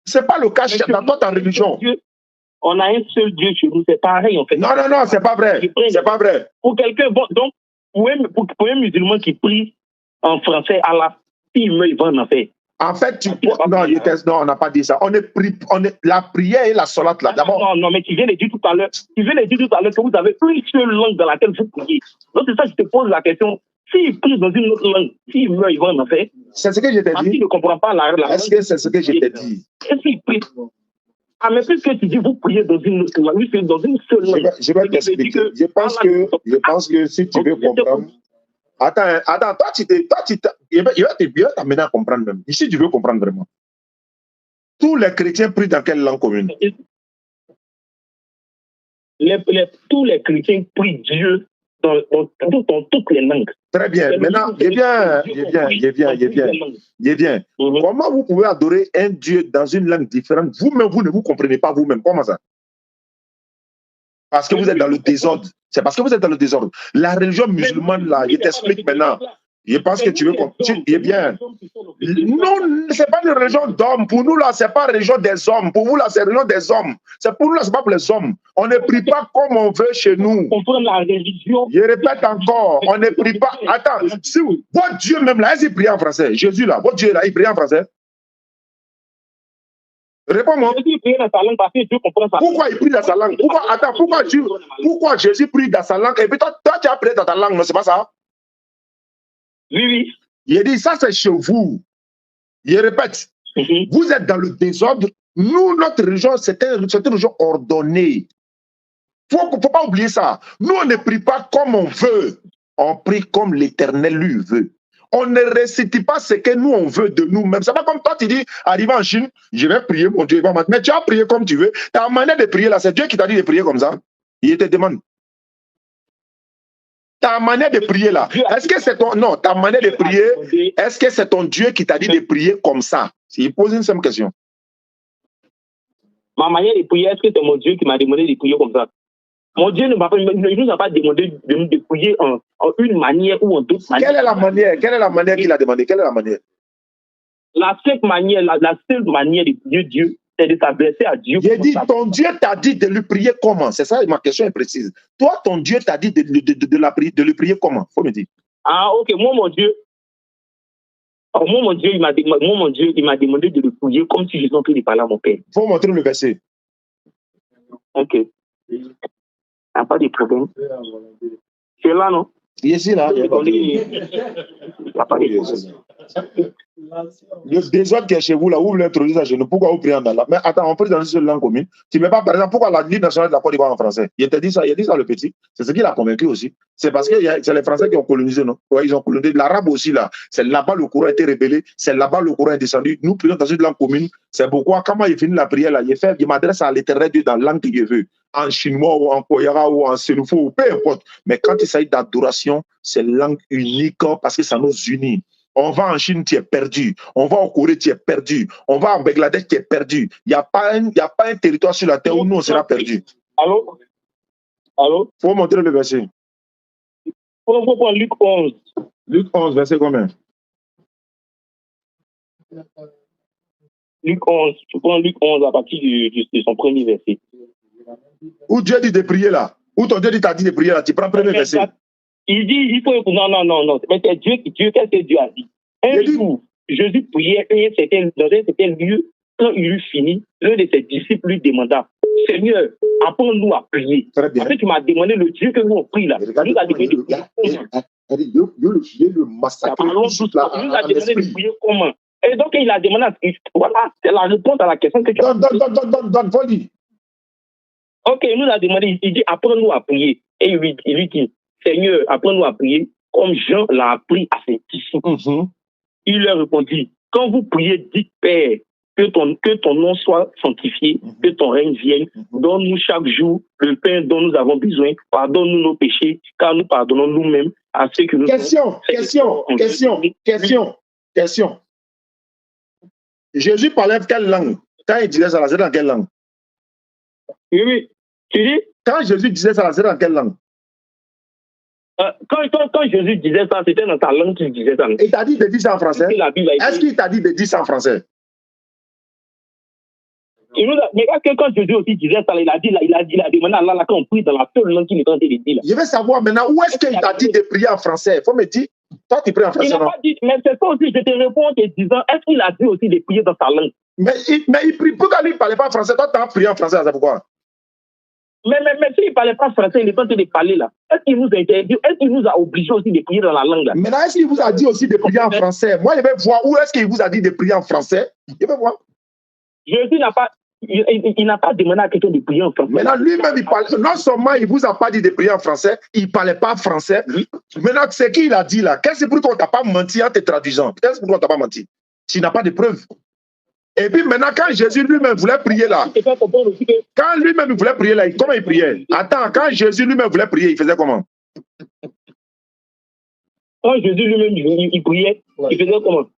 Ce n'est pas le cas dans toute ta religion. On a un seul Dieu chez nous, c'est pareil en fait. Non, non, non, c'est pas vrai. C'est pas vrai. Pour quelqu'un, bon, donc, pour un musulman qui prie en français, à la fille, il va en faire. En fait, non, on n'a pas dit ça. La prière et la salate là. D'abord. Non, non, mais tu viens de dire tout à l'heure que vous avez une seule langue dans laquelle vous priez. Donc c'est ça que je te pose la question. S'il prie dans une autre langue, s'il meurt, il va en faire. C'est ce que je t'ai dit. Il ne comprend pas la langue. Est-ce que c'est ce que je t'ai dit? Est-ce qu'il prie? Ah, mais puisque tu dis vous priez dans une autre langue, dans une seule langue. Je vais t'expliquer. Je pense que si tu veux comprendre. Attends, toi, il va t'amener à comprendre même. Ici, tu veux comprendre vraiment. Tous les chrétiens prient dans quelle langue commune? Tous les chrétiens prient Dieu dans toutes les langues. Très bien. Maintenant, je viens. Comment vous pouvez adorer un Dieu dans une langue différente? Vous-même, vous ne vous comprenez pas vous-même. Comment ça? Parce que vous êtes dans le désordre. C'est parce que vous êtes dans le désordre. La religion musulmane, là, je t'explique maintenant. Je pense que tu veux comprendre. Bien. Non, ce n'est pas une religion d'hommes. Pour nous, là, ce n'est pas une religion des hommes. Pour vous, là, c'est une religion des hommes. Pour nous, là, ce n'est pas pour les hommes. On ne prie pas comme on veut chez nous. Je répète encore, on ne prie pas. Attends, si votre Dieu même, là, est-ce qu'il prie en français? Jésus, là, votre Dieu, là, il prie en français? Réponds-moi. Pourquoi il prie dans sa langue? Pourquoi Jésus prie dans sa langue? Et puis toi, tu as prié dans ta langue, non? C'est pas ça? Oui, oui. Il dit, ça c'est chez vous. Je répète, vous êtes dans le désordre. Nous, notre religion, c'est une religion ordonnée. Il ne faut pas oublier ça. Nous, on ne prie pas comme on veut. On prie comme l'Éternel lui veut. On ne récite pas ce que nous, on veut de nous-mêmes. C'est pas comme toi, tu dis, arrivé en Chine, je vais prier, mon Dieu, mais tu as prié comme tu veux. Ta manière de prier là, c'est Dieu qui t'a dit de prier comme ça. Il te demande. Ta manière de prier là, est-ce que c'est ton... Non, ta manière de prier, est-ce que c'est ton Dieu qui t'a dit de prier comme ça? Il pose une simple question. Ma manière de prier, est-ce que c'est mon Dieu qui m'a demandé de prier comme ça? Mon Dieu ne nous a pas demandé de prier en une manière ou en d'autres manières. Quelle est la manière qu'il a demandé? Quelle est la manière? La seule manière de prier Dieu, c'est de s'adresser à Dieu. J'ai dit, ton Dieu t'a dit de lui prier comment? C'est ça, ma question est précise. Toi, ton Dieu t'a dit de lui prier comment? Faut me dire. Ah, ok. Moi, mon Dieu, il m'a demandé de le prier comme si je suis en train de parler à mon père. Faut montrer le verset. Ok. Pas de problème. C'est là, non? Ici, là. Le désordre qui est chez vous, là, vous voulez introduire ça chez nous. Pourquoi vous priez en Allah? Mais attends, on prie dans une seule langue commune. Tu ne mets pas, par exemple, pourquoi la Ligue nationale de la Côte d'Ivoire en français? Il a dit ça le petit. C'est ce qui l'a convaincu aussi. C'est parce que c'est les Français qui ont colonisé, non? Ouais, ils ont colonisé. L'arabe aussi, là. C'est là-bas le courant a été rébellé. C'est là-bas le courant est descendu. Nous prions dans une langue commune. C'est pourquoi, comment il finit la prière, là, il m'adresse à l'Éternel Dieu dans la langue que je veux. En chinois ou en koyara ou en sénoufo ou peu importe. Mais quand il s'agit d'adoration, c'est langue unique parce que ça nous unit. On va en Chine, tu es perdu. On va au Corée, tu es perdu. On va en Bangladesh, tu es perdu. Il n'y a pas un territoire sur la terre où nous, on sera perdu. Allô? Faut montrer le verset. Faut prendre Luc 11. Luc 11, verset combien? Luc 11. Tu prends Luc 11 à partir de son premier verset. Où Dieu dit de prier là? Où ton Dieu dit t'a dit de prier là? Tu prends le premier verset. Il dit, il faut... Non. Mais c'est Dieu, qu'est-ce que Dieu a dit? Un jour, Jésus priait dans un certain lieu. Quand il eut fini, l'un de ses disciples lui demanda, Seigneur, apprends-nous à prier. Très bien. Après, tu m'as demandé le Dieu que nous on prie là. Il nous a demandé de prier comment? Et donc, il a demandé, voilà, c'est la réponse à la question que tu as posée. Donne, vas-y. Ok, il nous a demandé, il dit, apprends-nous à prier. Et il lui dit, Seigneur, apprends-nous à prier comme Jean l'a appris à ses disciples. Il leur répondit, quand vous priez, dites Père, que ton nom soit sanctifié, que ton règne vienne. Donne-nous chaque jour le pain dont nous avons besoin. Pardonne-nous nos péchés, car nous pardonnons nous-mêmes à ceux qui nous Question. Jésus parlait quelle langue? Quand il disait ça, c'est dans quelle langue? Oui. Tu dis? Quand Jésus disait ça, c'est dans quelle langue? Quand Jésus disait ça, c'était dans ta langue qu'il disait ça. Il t'a dit de dire ça en français? Est-ce qu'il t'a dit de dire ça en français? Mais quand Jésus aussi disait ça, il a demandé à Allah qu'on prie dans la seule langue qu'il est en train de dire. Je veux savoir maintenant où est-ce qu'il t'a dit de prier en français? Il faut me dire, toi tu pries en français, il n'a pas dit, mais c'est ça aussi, je te réponds en te disant, est-ce qu'il a dit aussi de prier dans sa langue? Mais il prie, pourquoi lui ne parlait pas français? Toi tu as prié en français, c'est pourquoi? Mais s'il ne parlait pas français, il est en train de parler là. Est-ce qu'il nous a interdit, est-ce qu'il nous a obligés aussi de prier dans la langue là? Maintenant, est-ce qu'il vous a dit aussi de prier en français? Moi, je vais voir où est-ce qu'il vous a dit de prier en français. Je vais voir. Jésus n'a pas... Il n'a pas demandé à quelqu'un de prier en français. Maintenant, lui-même, il parle. Non seulement il ne vous a pas dit de prier en français, il ne parlait pas français. Oui. Maintenant, c'est qui il a dit là? Qu'est-ce pour qu'on t'a pas menti en te traduisant? Qu'est-ce pour qu'on t'a pas menti? S'il n'a pas de preuves. Et puis maintenant, quand Jésus lui-même voulait prier là, quand lui-même voulait prier là, comment il priait? Attends, quand Jésus lui-même voulait prier, il faisait comment? Quand Jésus lui-même il priait, il faisait comment?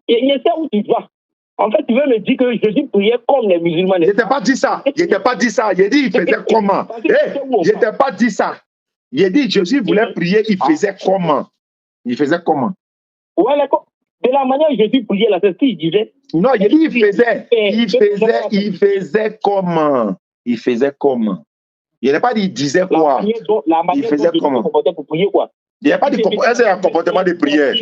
Il sait où tu vas. En fait, tu veux me dire que Jésus priait comme les musulmans. Il n'était pas dit ça. Il n'était pas dit ça. Il a dit il faisait comment? Il n'était pas dit ça. Il a dit Jésus voulait prier, il faisait comment? Il faisait comment? Ouais, de la manière dont Jésus priait là, c'est ce qu'il disait. Non, il a dit il faisait comment? Il faisait comment? Il n'a pas dit il disait quoi? Il faisait comment? Pour prier quoi? Il n'a pas dit un comportement de prière.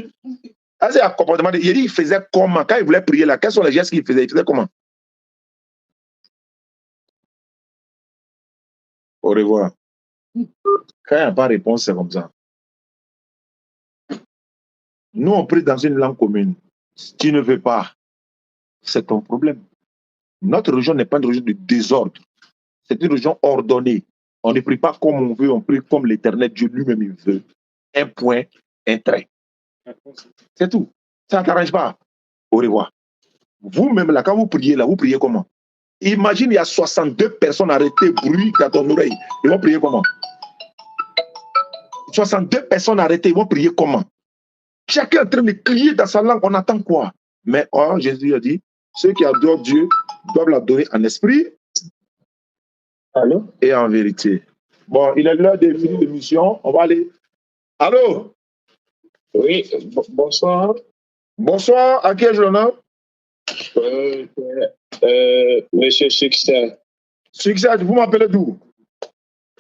C'est un comportement de... Il a dit il faisait comment? Quand il voulait prier là, quels sont les gestes qu'il faisait? Il faisait comment? Au revoir. Quand il n'y a pas de réponse, c'est comme ça. Nous, on prie dans une langue commune. Si tu ne veux pas, c'est ton problème. Notre religion n'est pas une religion de désordre. C'est une religion ordonnée. On ne prie pas comme on veut, on prie comme l'Éternel Dieu lui-même il veut. Un point, un trait. C'est tout. Ça ne t'arrange pas. Au revoir. Vous-même, là, quand vous priez, là, vous priez comment? Imagine, il y a 62 personnes arrêtées, bruit dans ton oreille. Ils vont prier comment? 62 personnes arrêtées, ils vont prier comment? Chacun est en train de crier dans sa langue. On attend quoi? Mais Jésus a dit, ceux qui adorent Dieu doivent l'adorer en esprit et en vérité. Bon, il est l'heure de finir l'émission. On va aller. Allô? Oui, bonsoir. Bonsoir, à qui ai-je l'honneur? Monsieur Succès. Succès, vous m'appelez d'où?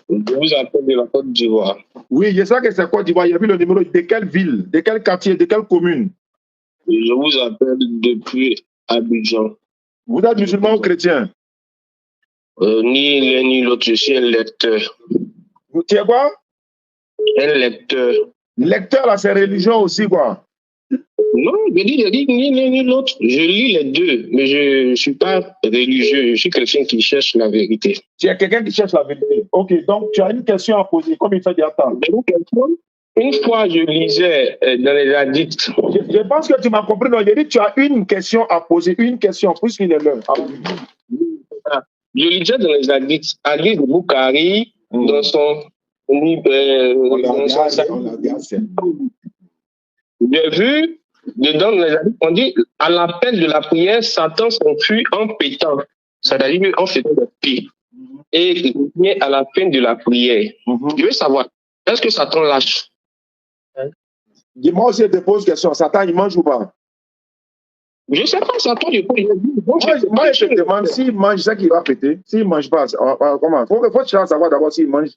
Je vous appelle de la Côte d'Ivoire. Oui, je sais que c'est Côte d'Ivoire. Il y a vu le numéro de quelle ville, de quel quartier, de quelle commune? Je vous appelle depuis Abidjan. Vous êtes musulman ou chrétien? Ni l'un ni l'autre, je suis un lecteur. Vous êtes quoi? Un lecteur. Lecteur, là, c'est religion aussi, quoi? Non, je dis ni l'un ni l'autre. Je lis les deux, mais je ne suis pas religieux. Je suis quelqu'un qui cherche la vérité. Tu es quelqu'un qui cherche la vérité. Ok, donc tu as une question à poser. Comme il fait déjà temps. Une fois, je lisais dans les hadiths. Je pense que tu m'as compris. Non, j'ai dit tu as une question à poser. Une question, puisqu'il est l'heure. Je lisais dans les hadiths. Hadith de Bukhari, dans son livre. J'ai vu, dedans, dans les hadiths, on dit à l'appel de la prière, Satan s'enfuit en pétant. C'est-à-dire en faisant des pieds. Et il revient à la fin de la prière. Je veux savoir, est-ce que Satan lâche? Dis-moi aussi, je te pose une question. Satan, il mange ou pas? Je ne sais pas, Satan, je peux. Moi, je te demande s'il mange, c'est qu'il va péter. S'il ne mange pas, comment? Il faut chercher à savoir d'abord s'il mange.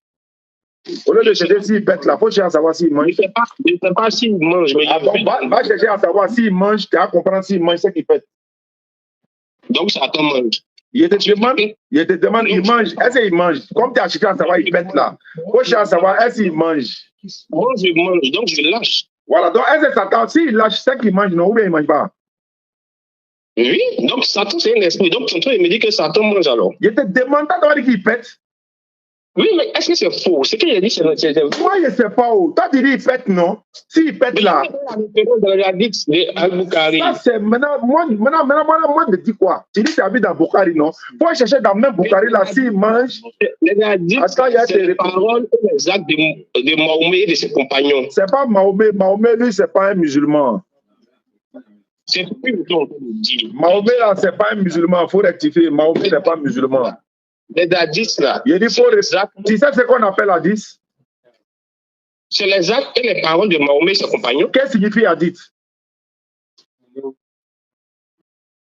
Au lieu de chercher s'il pète là, il faut chercher à savoir s'il mange. Je ne sais pas s'il mange. Mais va chercher à savoir s'il mange, tu vas comprendre s'il mange, c'est qu'il pète. Donc, Satan mange. Il te demande, il mange. Est-ce qu'il mange? Comme tu as cherché à savoir, il pète là. Il faut chercher à savoir, est-ce qu'il mange? Moi, je mange, donc je lâche. Voilà, donc est-ce que Satan, s'il lâche, c'est qu'il mange, non, ou bien il ne mange pas? Oui, donc Satan, c'est un esprit. Donc, il me dit que Satan mange alors. Il te demande d'abord qu'il pète. Oui, mais est-ce que c'est faux? Ce qu'il a dit, c'est moi, je ne sais pas où. Toi, tu dis, il pète, non? Si, il pète là. Ça, c'est maintenant, moi, je dis quoi? Tu dis, tu habites dans Bukhari, non? Faut chercher dans le même Bukhari, là, s'il mange. Les hadiths, c'est les paroles et les actes de Mahomet et de ses compagnons. C'est pas Mahomet. Mahomet, lui, c'est pas un musulman. C'est plus le temps de dire. Mahomet, là, c'est pas un musulman. Il faut rectifier. Mahomet n'est pas musulman. Les hadiths, là. Il dit, tu sais ce qu'on appelle hadith? C'est les actes et les paroles de Mahomet et ses compagnons. Qu'est-ce que signifie hadith?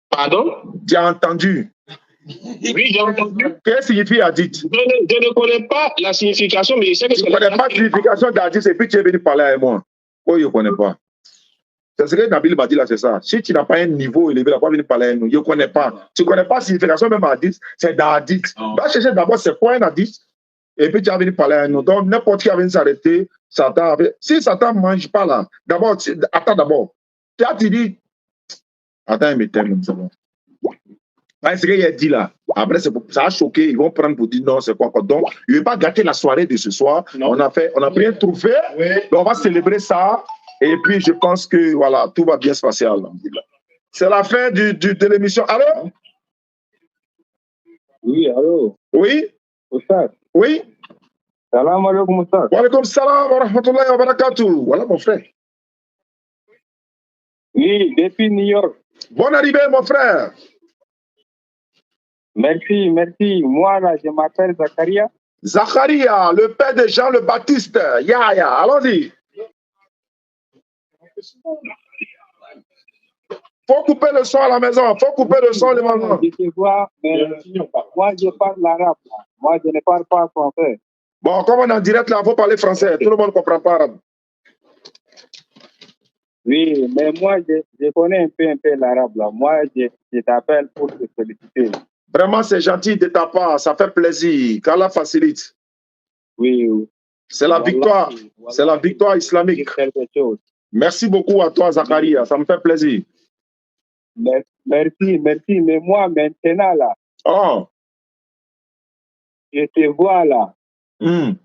Pardon? Tu as entendu? Oui, j'ai entendu. Qu'est-ce que signifie hadith? Je ne connais pas la signification, mais je sais que c'est... Tu ne connais pas la signification d'hadith et puis tu es venu parler avec moi. Oh, je ne connais pas. C'est ce que Nabil m'a dit là, c'est ça. Si tu n'as pas un niveau élevé, tu n'as pas venir parler avec nous. Je ne connais pas. Tu ne connais pas la signification même hadith, c'est d'hadith. Va chercher d'abord c'est quoi un hadith et puis tu vas venir parler avec nous. Donc n'importe qui va venir s'arrêter. Satan, si Satan ne mange pas là, d'abord, attends d'abord. Tu dis, attends, mais t'aimes, c'est bon. Ce qu'il a dit là, après ça a choqué, ils vont prendre pour dire non, c'est quoi. Donc, je ne vais pas gâter la soirée de ce soir. Non. On a pris un trophée, oui. On va célébrer ça. Et puis, je pense que voilà, tout va bien se passer. C'est la fin de l'émission. Allô? Oui, allô? Oui? Oustaz? Oui? Salam alaikum, Oustaz. Wa alaikum salam wa rahmatullahi wa barakatuh. Voilà mon frère. Oui, depuis New York. Bonne arrivée, mon frère. Merci, merci. Moi, là, je m'appelle Zakaria. Zakaria, le père de Jean le Baptiste. Ya, allons-y. Faut couper le son à la maison. Faut couper le son les mamans. Je te vois, mais moi, je parle l'arabe. Moi, je ne parle pas français. Bon, comme on est en direct là, il faut parler français. Tout le monde ne comprend pas arabe. Oui, mais moi, je connais un peu l'arabe là. Moi, je t'appelle pour te féliciter. Vraiment, c'est gentil de ta part. Ça fait plaisir. Qu'Allah facilite. Oui. C'est la victoire. C'est la victoire islamique. Merci beaucoup à toi, Zakaria. Ça me fait plaisir. Merci. Mais moi, maintenant, là, je te vois là. Je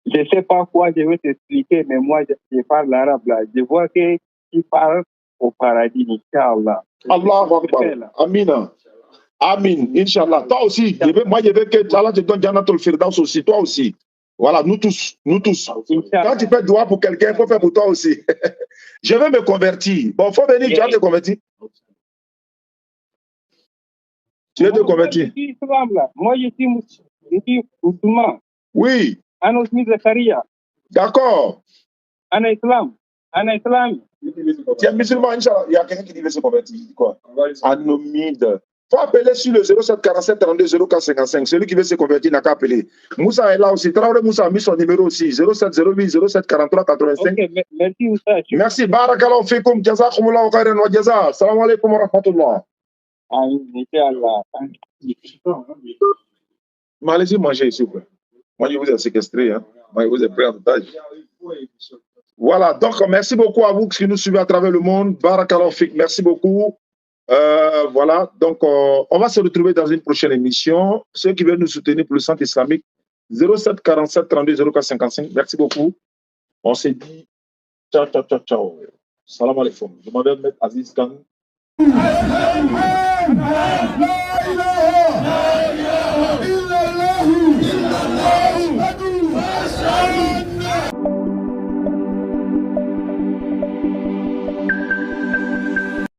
ne sais pas quoi je vais t'expliquer, mais moi, je parle l'arabe là. Je vois que tu parles au paradis, Inch'Allah. Allahu Akbar. Amina. Amin. Inch'Allah. Toi aussi. Moi, je veux que Allah te donne Jannatul Firdaus aussi. Toi aussi. Voilà, nous tous. Quand tu fais droit pour quelqu'un, il faut faire pour toi aussi. Je vais me convertir. Bon, il faut venir, tu vas te convertir. Tu veux te convertir? Je suis islam, là. Moi, je suis musulman. Oui. Ana aussi Zakaria. D'accord. Ana islam. Tu es musulman, Inch'Allah. Il y a quelqu'un qui dit se convertir. Quoi? Anomide. Il faut appeler sur le 07 47 32 04 55. Celui qui veut se convertir n'a qu'à appeler. Moussa est là aussi. Traoré Moussa a mis son numéro aussi. 07 08 07 43 85. Okay, merci Moussa. Merci. Barakallahu fikum. Jazakumullahu khairan wa jaza. Salam alaikum wa rahmatullah. Inch'Allah. Mais allez-y manger, s'il vous plaît. Moi, je vous ai séquestré. Hein. Moi, je vous ai pris en otage. Voilà. Donc, merci beaucoup à vous qui nous suivez à travers le monde. Barakallahu fik. Merci beaucoup. Voilà, donc on va se retrouver dans une prochaine émission. Ceux qui veulent nous soutenir pour le centre islamique, 07 47 32 04 55. Merci beaucoup. On s'est dit ciao. Salam alaikum. Je m'en vais mettre Aziz Khan.